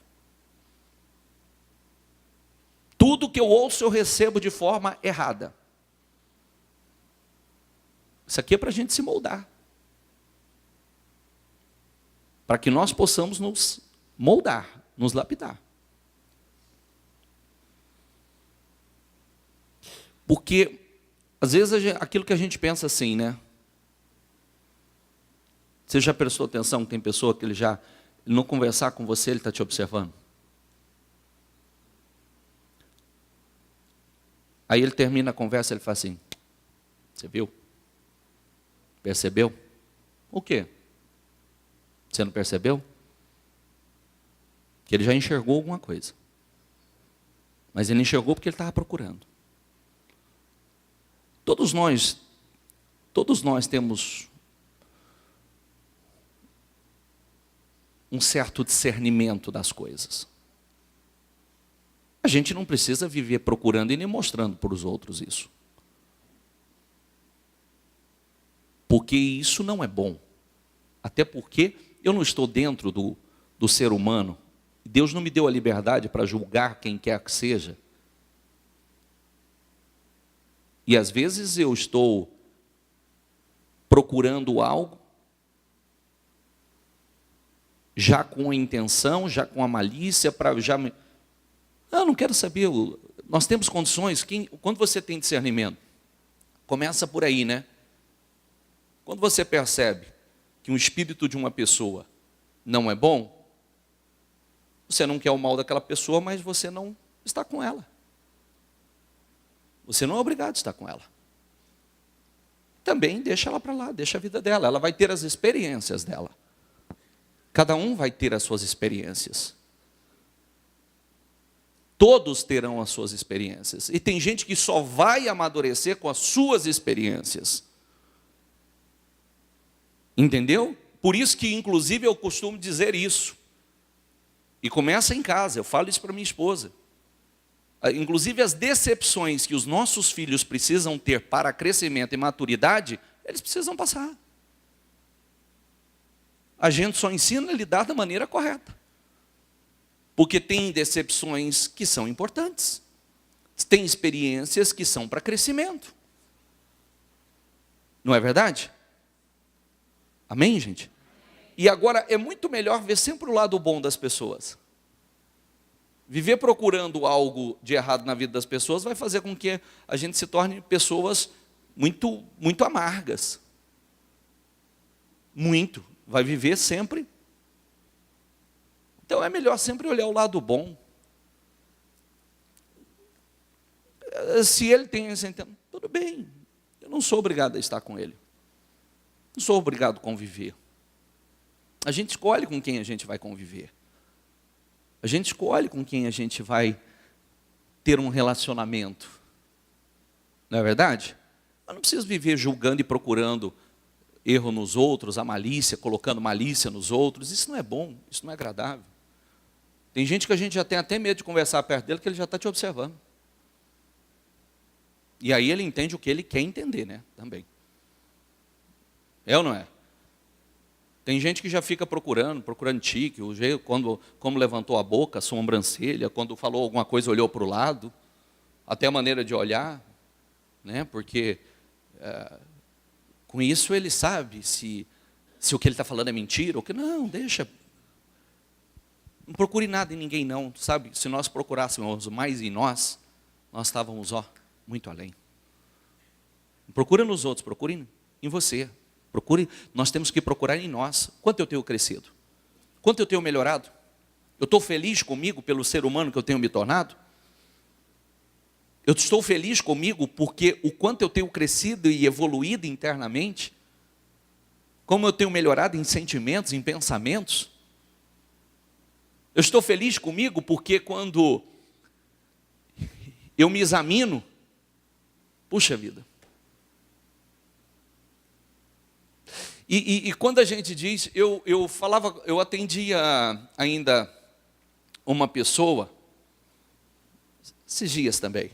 Tudo que eu ouço eu recebo de forma errada. Isso aqui é para a gente se moldar. Para que nós possamos nos moldar, nos lapidar. Porque, às vezes, aquilo que a gente pensa assim, né? Você já prestou atenção que tem pessoa que ele não conversar com você, ele está te observando? Aí ele termina a conversa, ele fala assim, você viu? Percebeu? O quê? Você não percebeu? Que ele já enxergou alguma coisa. Mas ele enxergou porque ele estava procurando. Todos nós temos um certo discernimento das coisas. A gente não precisa viver procurando e nem mostrando para os outros isso. Porque isso não é bom. Até porque eu não estou dentro do ser humano. Deus não me deu a liberdade para julgar quem quer que seja. E às vezes eu estou procurando algo, já com a intenção, já com a malícia, para já me... Eu não quero saber, nós temos condições, quando você tem discernimento, começa por aí, né? Quando você percebe que um espírito de uma pessoa não é bom, você não quer o mal daquela pessoa, mas você não está com ela. Você não é obrigado a estar com ela. Também deixa ela para lá, deixa a vida dela, ela vai ter as experiências dela. Cada um vai ter as suas experiências. Todos terão as suas experiências. E tem gente que só vai amadurecer com as suas experiências. Entendeu? Por isso que, inclusive, eu costumo dizer isso. E começa em casa, eu falo isso para minha esposa. Inclusive, as decepções que os nossos filhos precisam ter para crescimento e maturidade, eles precisam passar. A gente só ensina a lidar da maneira correta. Porque tem decepções que são importantes. Tem experiências que são para crescimento. Não é verdade? Amém, gente? E agora, é muito melhor ver sempre o lado bom das pessoas. Viver procurando algo de errado na vida das pessoas vai fazer com que a gente se torne pessoas muito, muito amargas. Muito. Vai viver sempre. Então é melhor sempre olhar o lado bom. Se ele tem esse entendimento, tudo bem. Eu não sou obrigado a estar com ele. Não sou obrigado a conviver. A gente escolhe com quem a gente vai conviver. A gente escolhe com quem a gente vai ter um relacionamento. Não é verdade? Eu não preciso viver julgando e procurando erro nos outros, a malícia, colocando malícia nos outros. Isso não é bom, isso não é agradável. Tem gente que a gente já tem até medo de conversar perto dele, que ele já está te observando. E aí ele entende o que ele quer entender, né? Também. É ou não é? Tem gente que já fica procurando tique, o jeito, como levantou a boca, a sobrancelha, quando falou alguma coisa, olhou para o lado, até a maneira de olhar, né? Porque com isso ele sabe se o que ele está falando é mentira ou que não, deixa. Não procure nada em ninguém não, sabe? Se nós procurássemos mais em nós estávamos, muito além. Não procura nos outros, procure em você. Nós temos que procurar em nós. Quanto eu tenho crescido? Quanto eu tenho melhorado? Eu estou feliz comigo pelo ser humano que eu tenho me tornado? Eu estou feliz comigo porque o quanto eu tenho crescido e evoluído internamente? Como eu tenho melhorado em sentimentos, em pensamentos? Eu estou feliz comigo porque quando eu me examino, puxa vida. E quando a gente diz, eu atendia ainda uma pessoa, esses dias também,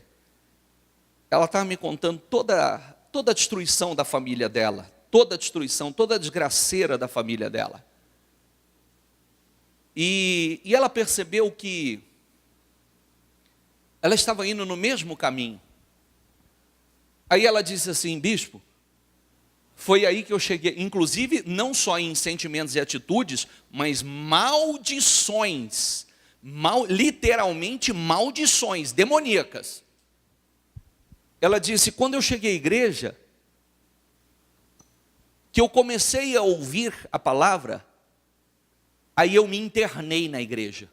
ela estava me contando toda a destruição da família dela, toda a destruição, toda a desgraceira da família dela. E ela percebeu que ela estava indo no mesmo caminho. Aí ela disse assim, bispo, foi aí que eu cheguei, inclusive não só em sentimentos e atitudes, mas maldições, literalmente maldições demoníacas. Ela disse, quando eu cheguei à igreja, que eu comecei a ouvir a palavra, aí eu me internei na igreja.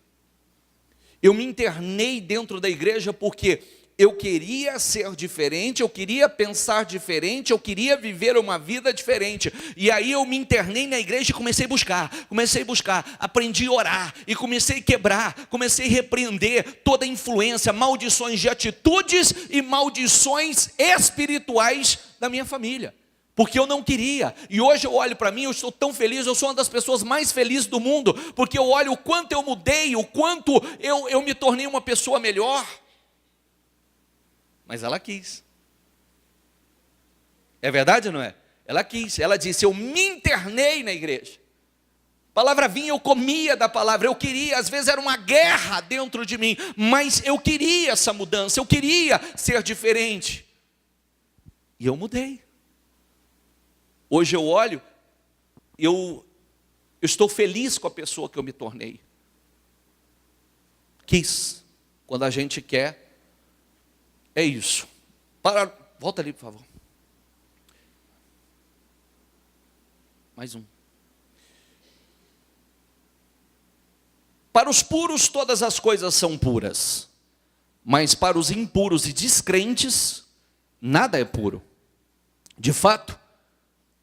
Eu me internei dentro da igreja porque eu queria ser diferente, eu queria pensar diferente, eu queria viver uma vida diferente. E aí eu me internei na igreja e comecei a buscar, aprendi a orar e comecei a quebrar, comecei a repreender toda a influência, maldições de atitudes e maldições espirituais da minha família. Porque eu não queria, e hoje eu olho para mim, eu estou tão feliz, eu sou uma das pessoas mais felizes do mundo, porque eu olho o quanto eu mudei, o quanto eu me tornei uma pessoa melhor. Mas ela quis. É verdade ou não é? Ela quis, ela disse, eu me internei na igreja. A palavra vinha, eu comia da palavra, eu queria, às vezes era uma guerra dentro de mim, mas eu queria essa mudança, eu queria ser diferente. E eu mudei. Hoje eu olho, eu estou feliz com a pessoa que eu me tornei. Quis. Quando a gente quer, é isso. Volta ali, por favor. Mais um. Para os puros todas as coisas são puras, mas para os impuros e descrentes, nada é puro. De fato,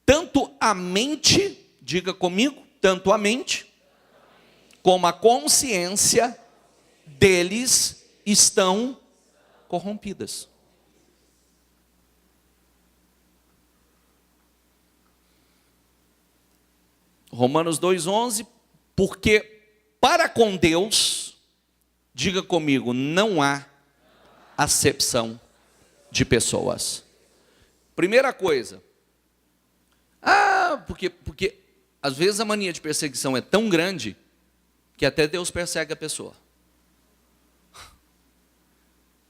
tanto a mente, diga comigo, tanto a mente, como a consciência deles estão corrompidas. Romanos 2,11, porque para com Deus, diga comigo, não há acepção de pessoas. Primeira coisa, Porque às vezes a mania de perseguição é tão grande que até Deus persegue a pessoa.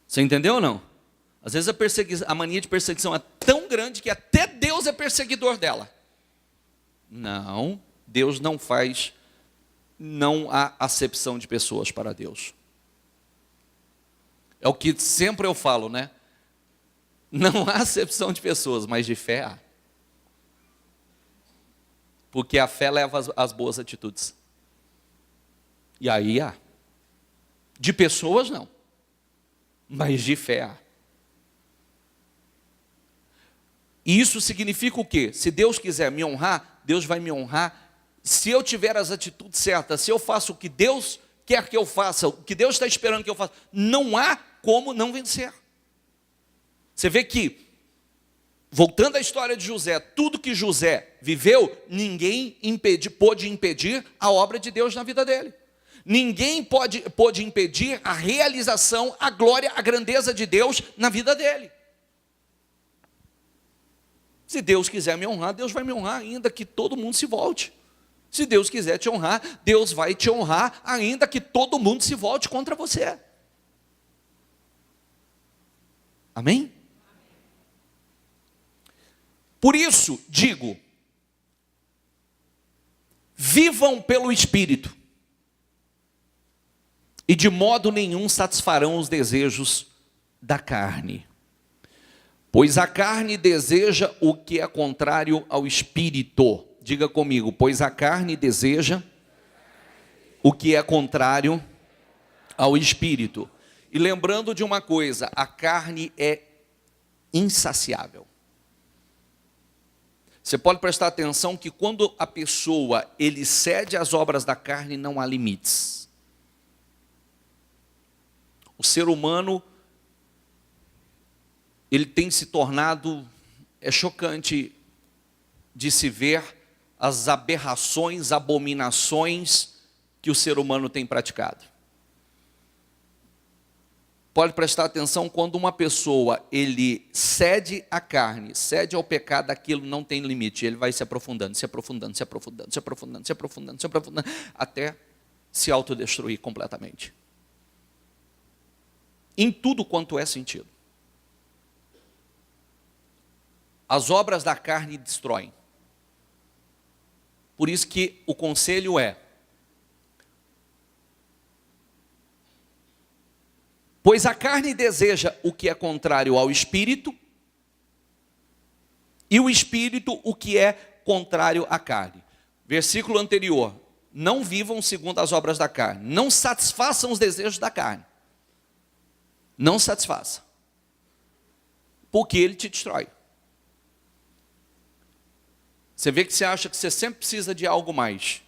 Você entendeu ou não? Às vezes a mania de perseguição é tão grande que até Deus é perseguidor dela. Não, Deus não faz, não há acepção de pessoas para Deus. É o que sempre eu falo, né? Não há acepção de pessoas, mas de fé há. Porque a fé leva às boas atitudes. E aí há. De pessoas não, mas de fé há. E isso significa o quê? Se Deus quiser me honrar, Deus vai me honrar. Se eu tiver as atitudes certas, se eu faço o que Deus quer que eu faça, o que Deus está esperando que eu faça, não há como não vencer. Você vê que, voltando à história de José, tudo que José viveu, ninguém pôde impedir a obra de Deus na vida dele. Ninguém pôde impedir a realização, a glória, a grandeza de Deus na vida dele. Se Deus quiser me honrar, Deus vai me honrar, ainda que todo mundo se volte. Se Deus quiser te honrar, Deus vai te honrar, ainda que todo mundo se volte contra você. Amém? Por isso, digo, vivam pelo Espírito, e de modo nenhum satisfarão os desejos da carne. Pois a carne deseja o que é contrário ao Espírito. Diga comigo, pois a carne deseja o que é contrário ao Espírito. E lembrando de uma coisa, a carne é insaciável. Você pode prestar atenção que quando a pessoa, ele cede às obras da carne, não há limites. O ser humano, ele tem se tornado, é chocante de se ver as aberrações, abominações que o ser humano tem praticado. Pode prestar atenção, quando uma pessoa, ele cede à carne, cede ao pecado, aquilo não tem limite, ele vai se aprofundando, se aprofundando, se aprofundando, se aprofundando, se aprofundando, se aprofundando, até se autodestruir completamente. Em tudo quanto é sentido. As obras da carne destroem. Por isso que o conselho é: pois a carne deseja o que é contrário ao Espírito, e o Espírito o que é contrário à carne. Versículo anterior: não vivam segundo as obras da carne, não satisfaçam os desejos da carne. Não satisfaça, porque ele te destrói. Você vê que você acha que você sempre precisa de algo mais.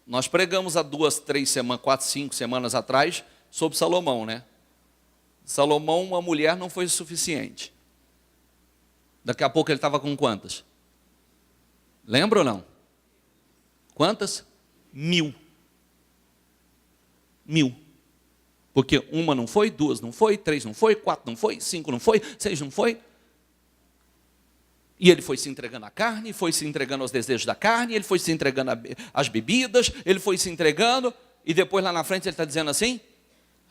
Nós pregamos há 2, 3 semanas, 4, 5 semanas atrás sobre Salomão, né? Salomão, uma mulher não foi suficiente. Daqui a pouco ele estava com quantas? Lembra ou não? Quantas? 1000. 1000. Porque uma não foi, 2 não foi, 3 não foi, 4 não foi, 5 não foi, 6 não foi. E ele foi se entregando à carne, foi se entregando aos desejos da carne, ele foi se entregando às bebidas, ele foi se entregando, e depois lá na frente ele está dizendo assim: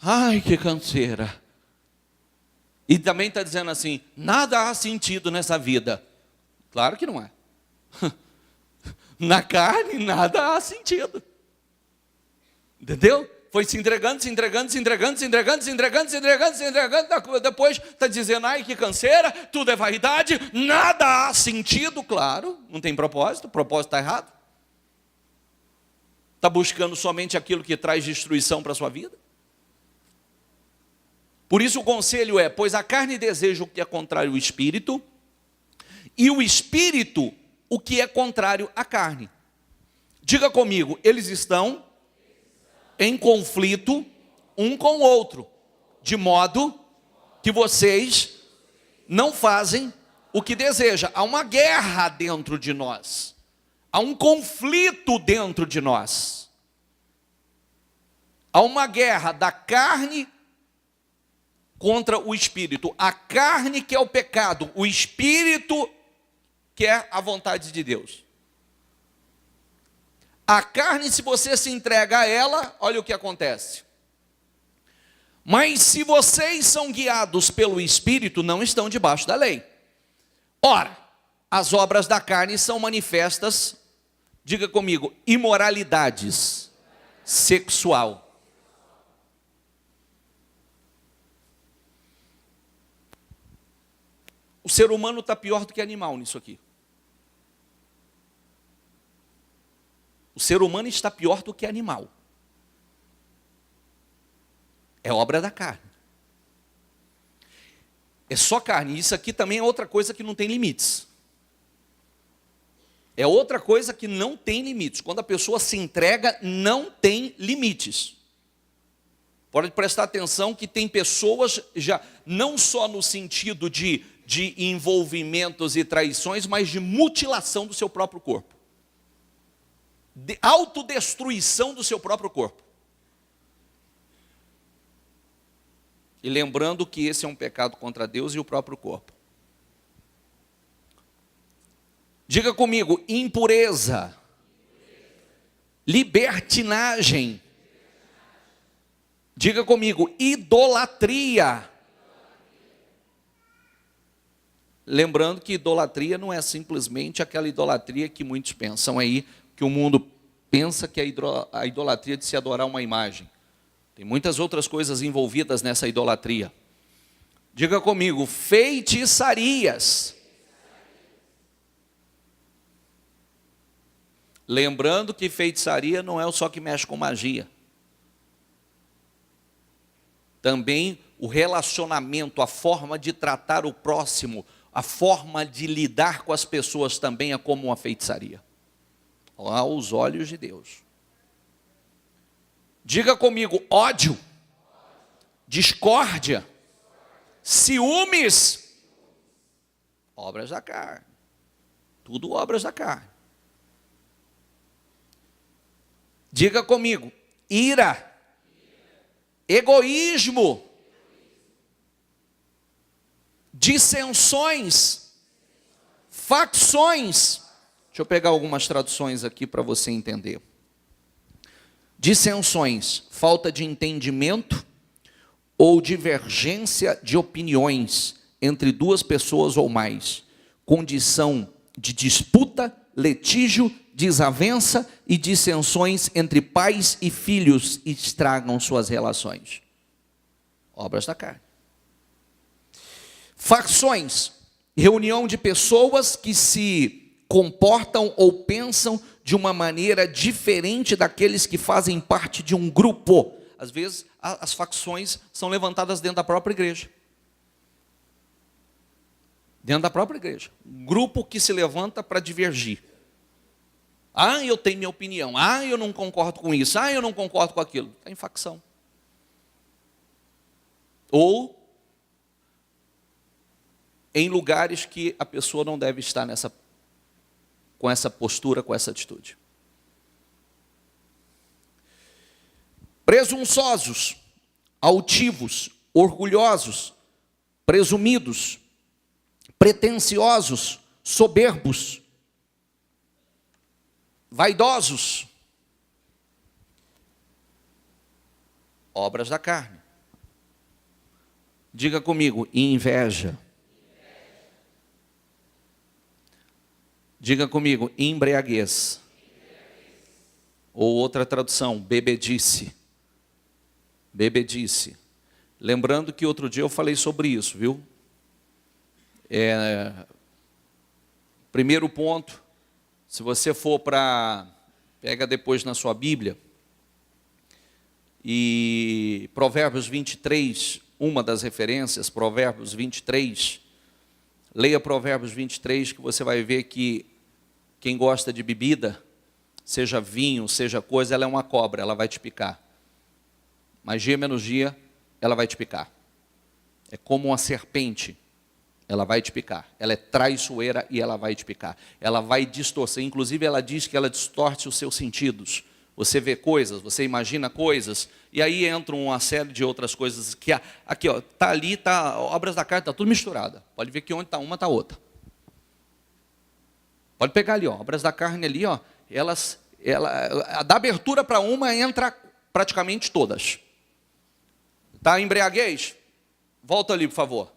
ai, que canseira. E também está dizendo assim: nada há sentido nessa vida. Claro que não é. Na carne nada há sentido. Entendeu? Foi se entregando, se entregando, se entregando, se entregando, se entregando, se entregando, se entregando. Depois está dizendo: ai, que canseira, tudo é vaidade, nada há sentido. Claro, não tem propósito, o propósito está errado. Está buscando somente aquilo que traz destruição para a sua vida. Por isso o conselho é: pois a carne deseja o que é contrário ao Espírito, e o Espírito o que é contrário à carne. Diga comigo, eles estão em conflito um com o outro, de modo que vocês não fazem o que desejam. Há uma guerra dentro de nós, há um conflito dentro de nós, há uma guerra da carne contra o Espírito. A carne que é o pecado, o Espírito quer a vontade de Deus. A carne, se você se entrega a ela, olha o que acontece. Mas se vocês são guiados pelo Espírito, não estão debaixo da lei. Ora, as obras da carne são manifestas, diga comigo, imoralidades sexual. O ser humano está pior do que animal nisso aqui. O ser humano está pior do que animal. É obra da carne. É só carne. Isso aqui também é outra coisa que não tem limites. É outra coisa que não tem limites. Quando a pessoa se entrega, não tem limites. Pode prestar atenção que tem pessoas, já não só no sentido de envolvimentos e traições, mas de mutilação do seu próprio corpo. De autodestruição do seu próprio corpo. E lembrando que esse é um pecado contra Deus e o próprio corpo. Diga comigo, impureza, libertinagem. Diga comigo, idolatria. Lembrando que idolatria não é simplesmente aquela idolatria que muitos pensam aí, que o mundo pensa que é a idolatria de se adorar uma imagem. Tem muitas outras coisas envolvidas nessa idolatria. Diga comigo, feitiçarias. Lembrando que feitiçaria não é só que mexe com magia. Também o relacionamento, a forma de tratar o próximo, a forma de lidar com as pessoas também é como uma feitiçaria. Aos olhos de Deus. Diga comigo, ódio, discórdia, ciúmes, obras da carne. Tudo obras da carne. Diga comigo, ira, egoísmo, dissensões, facções. Deixa eu pegar algumas traduções aqui para você entender. Dissensões, falta de entendimento ou divergência de opiniões entre duas pessoas ou mais, condição de disputa, litígio, desavença e dissensões entre pais e filhos estragam suas relações. Obras da carne. Facções, reunião de pessoas que se comportam ou pensam de uma maneira diferente daqueles que fazem parte de um grupo. Às vezes, as facções são levantadas dentro da própria igreja. Dentro da própria igreja. Um grupo que se levanta para divergir. Ah, eu tenho minha opinião. Ah, eu não concordo com isso. Ah, eu não concordo com aquilo. Está em facção. Ou em lugares que a pessoa não deve estar com essa postura, com essa atitude. Presunçosos, altivos, orgulhosos, presumidos, pretensiosos, soberbos, vaidosos, obras da carne. Diga comigo, inveja. Diga comigo, embriaguez. Ou outra tradução, bebedice. Bebedice. Lembrando que outro dia eu falei sobre isso, viu? Primeiro ponto, se você for pega depois na sua Bíblia, e Provérbios 23, uma das referências, Provérbios 23, leia Provérbios 23, que você vai ver que quem gosta de bebida, seja vinho, seja coisa, ela é uma cobra, ela vai te picar. Mas dia menos dia, ela vai te picar. É como uma serpente, ela vai te picar. Ela é traiçoeira e ela vai te picar. Ela vai distorcer, inclusive ela diz que ela distorce os seus sentidos. Você vê coisas, você imagina coisas, e aí entram uma série de outras coisas que aqui, ó, tá ali, tá obras da carne, tá tudo misturada. Pode ver que onde tá uma, tá outra. Pode pegar ali, ó, obras da carne ali, ó, da abertura para uma entra praticamente todas. Tá, embriaguez? Volta ali, por favor.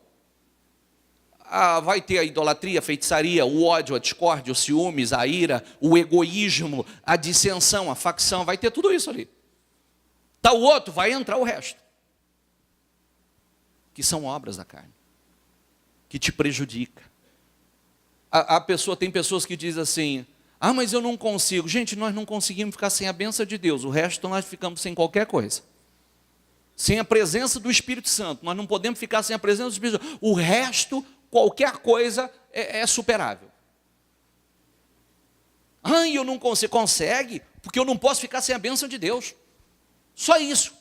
Vai ter a idolatria, a feitiçaria, o ódio, a discórdia, os ciúmes, a ira, o egoísmo, a dissensão, a facção, vai ter tudo isso ali. Tá, o outro, vai entrar o resto. Que são obras da carne, que te prejudica. Tem pessoas que dizem assim, mas eu não consigo. Gente, nós não conseguimos ficar sem a bênção de Deus, o resto nós ficamos sem qualquer coisa. Sem a presença do Espírito Santo, nós não podemos ficar sem a presença do Espírito Santo. O resto, qualquer coisa é superável. Eu não consigo. Consegue, porque eu não posso ficar sem a bênção de Deus. Só isso.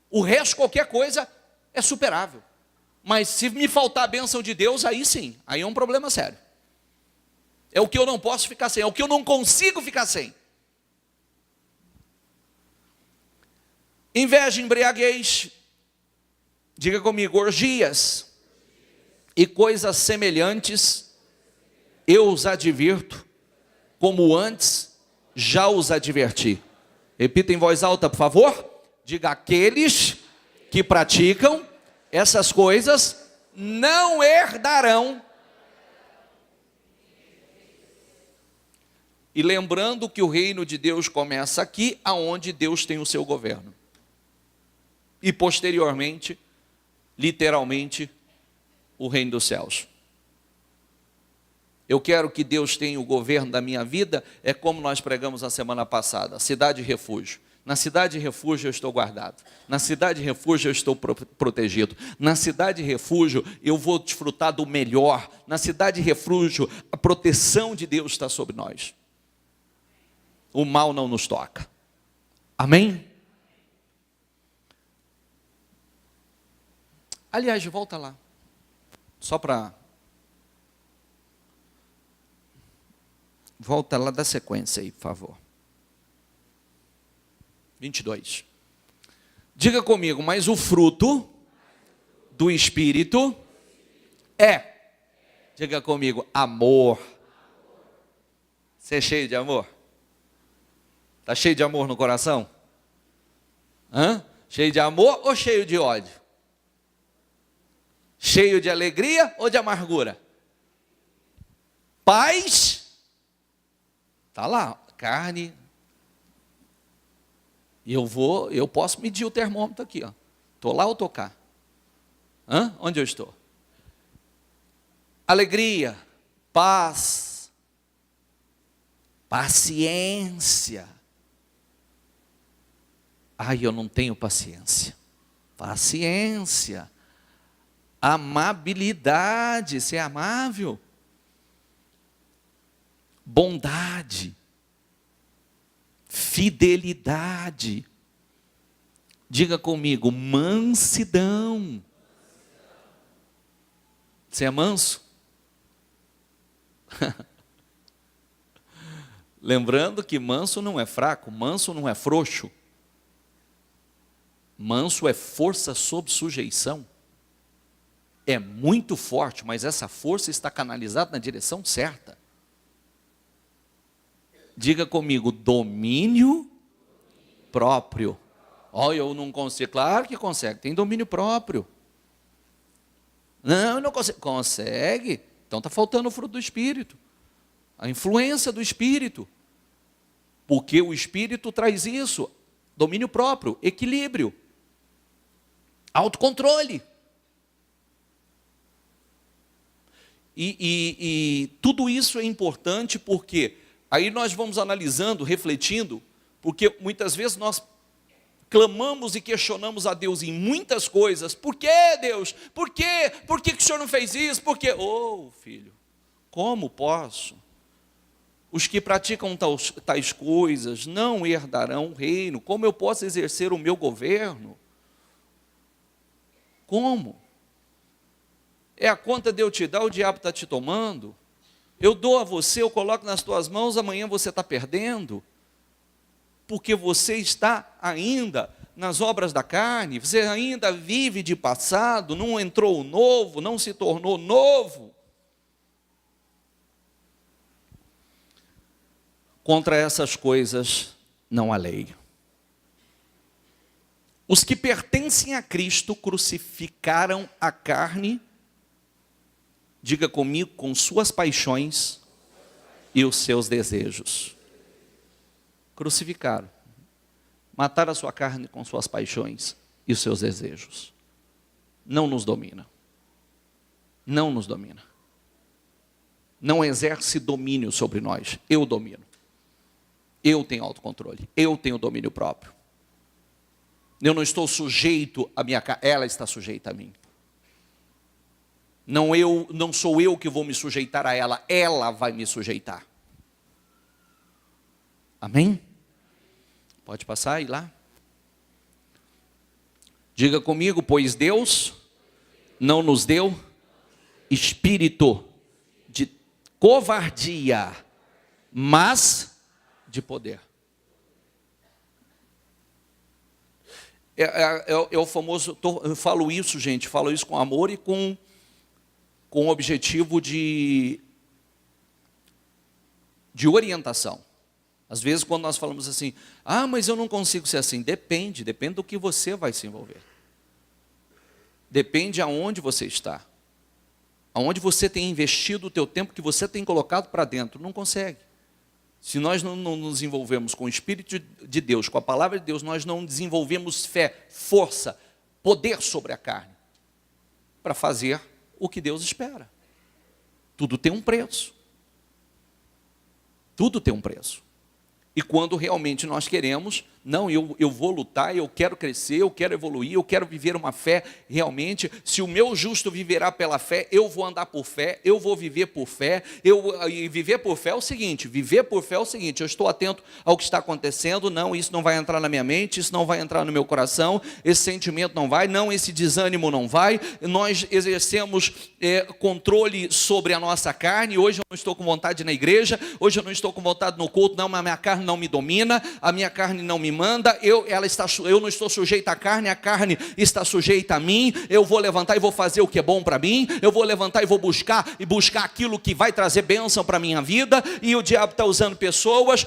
O resto, qualquer coisa, é superável. Mas se me faltar a bênção de Deus, aí sim, aí é um problema sério. É o que eu não posso ficar sem, é o que eu não consigo ficar sem. Inveja, embriaguez, diga comigo, orgias e coisas semelhantes, eu os advirto, como antes já os adverti. Repita em voz alta, por favor. Diga, aqueles que praticam essas coisas não herdarão. E lembrando que o reino de Deus começa aqui, aonde Deus tem o seu governo. E posteriormente, literalmente, o reino dos céus. Eu quero que Deus tenha o governo da minha vida, é como nós pregamos na semana passada, cidade refúgio. Na cidade refúgio eu estou guardado. Na cidade refúgio eu estou protegido. Na cidade refúgio eu vou desfrutar do melhor. Na cidade refúgio a proteção de Deus está sobre nós. O mal não nos toca. Amém? Aliás, volta lá. Só para... Volta lá da sequência aí, por favor. 22. Diga comigo, mas o fruto do Espírito é, diga comigo, amor. Você é cheio de amor? Está cheio de amor no coração? Cheio de amor ou cheio de ódio? Cheio de alegria ou de amargura? Paz, está lá, carne. E eu posso medir o termômetro aqui, ó. Estou lá ou estou cá? Onde eu estou? Alegria, paz, paciência. Eu não tenho paciência. Paciência, amabilidade, ser amável, bondade, fidelidade. Diga comigo, mansidão. Você é manso? Lembrando que manso não é fraco, manso não é frouxo. Manso é força sob sujeição. É muito forte, mas essa força está canalizada na direção certa. Diga comigo, domínio próprio. Eu não consigo. Claro que consegue, tem domínio próprio. Não, eu não consigo. Consegue. Então está faltando o fruto do Espírito. A influência do Espírito. Porque o Espírito traz isso. Domínio próprio, equilíbrio, autocontrole. E tudo isso é importante porque aí nós vamos analisando, refletindo, porque muitas vezes nós clamamos e questionamos a Deus em muitas coisas. Por que, Deus? Por quê? Por que o Senhor não fez isso? Por quê? Filho, como posso? Os que praticam tais coisas não herdarão o reino. Como eu posso exercer o meu governo? Como? É a conta de eu te dar, o diabo está te tomando? Eu dou a você, eu coloco nas tuas mãos, amanhã você está perdendo? Porque você está ainda nas obras da carne, você ainda vive de passado, não entrou novo, não se tornou novo. Contra essas coisas não há lei. Os que pertencem a Cristo crucificaram a carne, diga comigo, com suas paixões e os seus desejos. Crucificaram. Mataram a sua carne com suas paixões e os seus desejos. Não nos domina. Não nos domina. Não exerce domínio sobre nós. Eu domino. Eu tenho autocontrole. Eu tenho domínio próprio. Eu não estou sujeito à minha carne. Ela está sujeita a mim. Não sou eu que vou me sujeitar a ela. Ela vai me sujeitar. Amém? Pode passar aí lá. Diga comigo, pois Deus não nos deu espírito de covardia, mas de poder. É o famoso, eu falo isso, gente, falo isso com amor e com o objetivo de orientação. Às vezes quando nós falamos assim, mas eu não consigo ser assim, depende do que você vai se envolver. Depende aonde você está. Aonde você tem investido o teu tempo, que você tem colocado para dentro, não consegue. Se nós não nos envolvemos com o Espírito de Deus, com a palavra de Deus, nós não desenvolvemos fé, força, poder sobre a carne, para fazer o que Deus espera. Tudo tem um preço. Tudo tem um preço. E quando realmente nós queremos, não, eu vou lutar, eu quero crescer, eu quero evoluir, eu quero viver uma fé realmente. Se o meu justo viverá pela fé, eu vou andar por fé, eu vou viver por fé. E viver por fé é o seguinte, eu estou atento ao que está acontecendo, não, isso não vai entrar na minha mente, isso não vai entrar no meu coração, esse sentimento não vai, não, esse desânimo não vai. Nós exercemos controle sobre a nossa carne. Hoje eu não estou com vontade de ir na igreja, hoje eu não estou com vontade no culto, não, mas a minha carne não me domina, a minha carne não me manda, eu não estou sujeito à carne, a carne está sujeita a mim. Eu vou levantar e vou fazer o que é bom para mim, eu vou levantar e vou buscar aquilo que vai trazer bênção para a minha vida. E o diabo está usando pessoas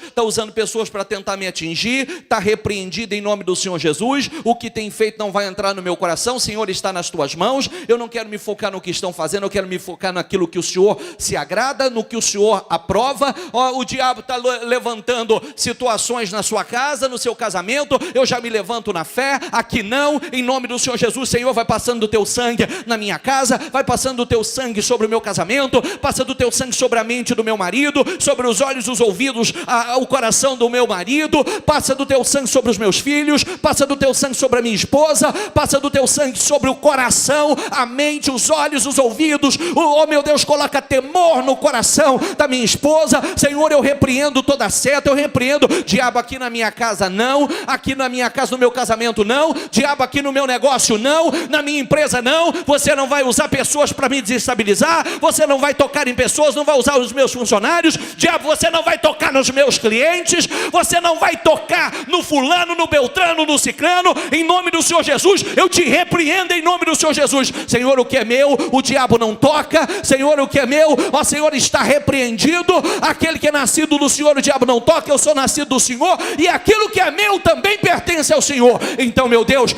para tentar me atingir. Está repreendido em nome do Senhor Jesus. O que tem feito não vai entrar no meu coração. Senhor, está nas tuas mãos. Eu não quero me focar no que estão fazendo, eu quero me focar naquilo que o Senhor se agrada, no que o Senhor aprova. O diabo está levantando situações na sua casa, no seu casamento. Eu já me levanto na fé, aqui não, em nome do Senhor Jesus. Senhor, vai passando o teu sangue na minha casa, vai passando o teu sangue sobre o meu casamento, passando o teu sangue sobre a mente do meu marido, sobre os olhos, os ouvidos, o coração do meu marido, passa do teu sangue sobre os meus filhos, passa do teu sangue sobre a minha esposa, passa do teu sangue sobre o coração, a mente, os olhos, os ouvidos. Oh meu Deus, coloca temor no coração da minha esposa. Senhor, eu repreendo toda seta, eu repreendo diabo aqui na minha casa não, aqui na minha casa, no meu casamento não, diabo aqui no meu negócio não, na minha empresa não. Você não vai usar pessoas para me desestabilizar, você não vai tocar em pessoas, não vai usar os meus funcionários. Diabo, você não vai tocar nos meus clientes, você não vai tocar no fulano, no beltrano, no ciclano. Em nome do Senhor Jesus, eu te repreendo em nome do Senhor Jesus. Senhor, o que é meu, o diabo não toca. Senhor, o que é meu, ó Senhor, está repreendido. Aquele que é nascido do Senhor, o diabo não toca. Eu sou nascido do Senhor, e aquilo que é meu também pertence ao Senhor. Então, meu Deus,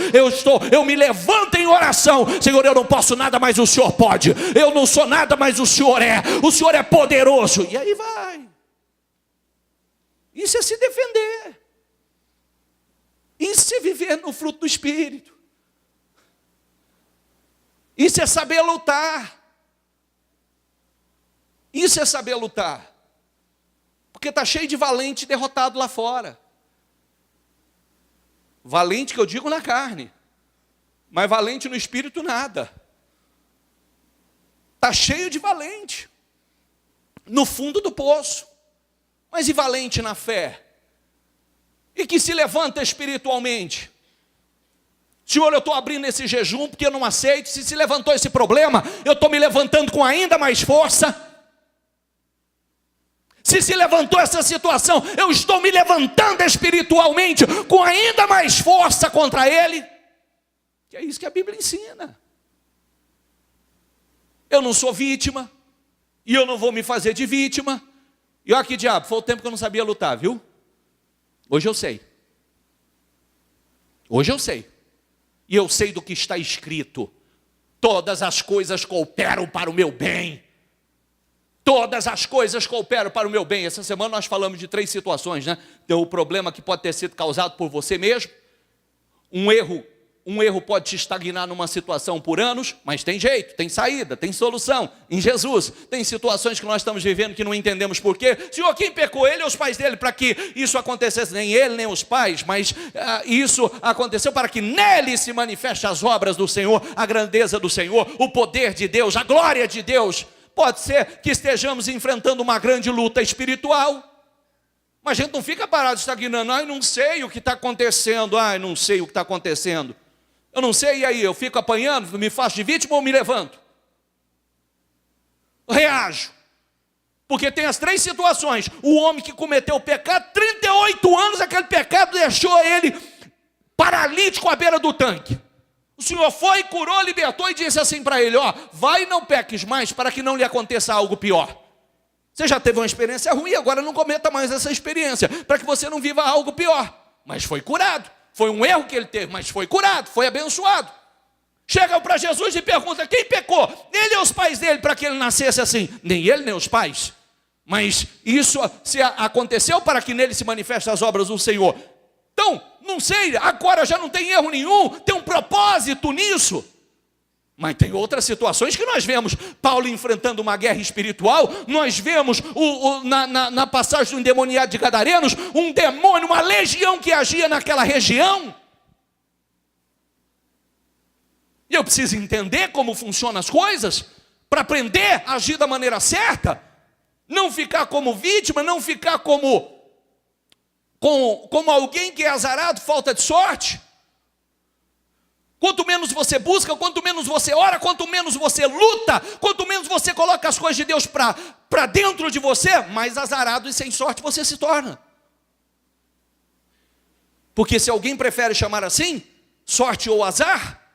eu me levanto em oração. Senhor, eu não posso nada, mas o Senhor pode. Eu não sou nada, mas o Senhor é poderoso. E aí vai. Isso é se defender. Isso é viver no fruto do Espírito. Isso é saber lutar. Isso é saber lutar. Porque está cheio de valente derrotado lá fora. Valente que eu digo na carne, mas valente no espírito nada. Está cheio de valente no fundo do poço, mas e valente na fé? E que se levanta espiritualmente. Senhor, eu estou abrindo esse jejum porque eu não aceito. Se levantou esse problema, eu estou me levantando com ainda mais força. Se levantou essa situação, eu estou me levantando espiritualmente com ainda mais força contra ele. Que é isso que a Bíblia ensina. Eu não sou vítima, e eu não vou me fazer de vítima. E olha que diabo, foi o tempo que eu não sabia lutar, viu? Hoje eu sei. Hoje eu sei. E eu sei do que está escrito. Todas as coisas cooperam para o meu bem. Todas as coisas cooperam para o meu bem. Essa semana nós falamos de 3 situações, né? Tem o problema que pode ter sido causado por você mesmo. Um erro pode te estagnar numa situação por anos, mas tem jeito, tem saída, tem solução em Jesus. Tem situações que nós estamos vivendo que não entendemos por quê. Senhor, quem pecou? Ele ou os pais dele para que isso acontecesse? Nem ele, nem os pais, mas isso aconteceu para que nele se manifeste as obras do Senhor, a grandeza do Senhor, o poder de Deus, a glória de Deus. Pode ser que estejamos enfrentando uma grande luta espiritual. Mas a gente não fica parado estagnando. Ai, não sei o que está acontecendo. Ai, não sei o que está acontecendo. Eu não sei, e aí? Eu fico apanhando, me faço de vítima ou me levanto? Reajo. Porque tem as 3 situações. O homem que cometeu o pecado, 38 anos, aquele pecado deixou ele paralítico à beira do tanque. O Senhor foi, curou, libertou e disse assim para ele, ó, vai e não peques mais para que não lhe aconteça algo pior. Você já teve uma experiência ruim, agora não cometa mais essa experiência, para que você não viva algo pior. Mas foi curado. Foi um erro que ele teve, mas foi curado, foi abençoado. Chega para Jesus e pergunta, quem pecou? Ele ou os pais dele para que ele nascesse assim? Nem ele, nem os pais. Mas isso se aconteceu para que nele se manifestem as obras do Senhor. Então, não sei, agora já não tem erro nenhum, tem um propósito nisso. Mas tem outras situações que nós vemos Paulo enfrentando uma guerra espiritual. Nós vemos na passagem do endemoniado de Gadarenos, um demônio, uma legião que agia naquela região. E eu preciso entender como funcionam as coisas, para aprender a agir da maneira certa. Não ficar como vítima, não ficar como alguém que é azarado, falta de sorte. Quanto menos você busca, quanto menos você ora, quanto menos você luta, quanto menos você coloca as coisas de Deus para dentro de você, mais azarado e sem sorte você se torna. Porque se alguém prefere chamar assim, sorte ou azar,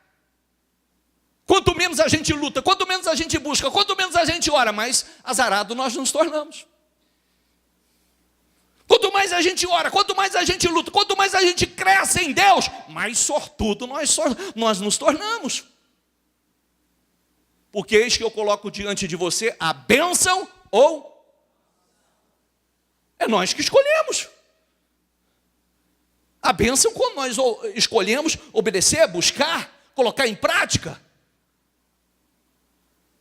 quanto menos a gente luta, quanto menos a gente busca, quanto menos a gente ora, mais azarado nós nos tornamos. Quanto mais a gente ora, quanto mais a gente luta, quanto mais a gente cresce em Deus, mais sortudo nós nos tornamos. Porque eis que eu coloco diante de você a bênção ou... É nós que escolhemos. A bênção quando nós escolhemos obedecer, buscar, colocar em prática.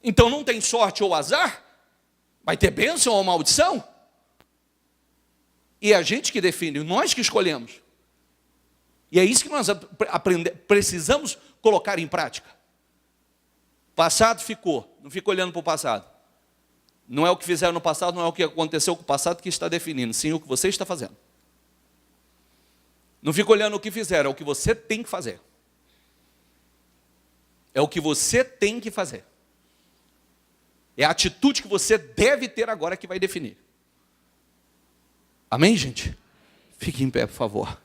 Então não tem sorte ou azar, vai ter bênção ou maldição. E é a gente que define, nós que escolhemos. E é isso que nós precisamos colocar em prática. Passado ficou, não fica olhando para o passado. Não é o que fizeram no passado, não é o que aconteceu com o passado que está definindo, sim o que você está fazendo. Não fica olhando o que fizeram, é o que você tem que fazer. É o que você tem que fazer. É a atitude que você deve ter agora que vai definir. Amém, gente? Fique em pé, por favor.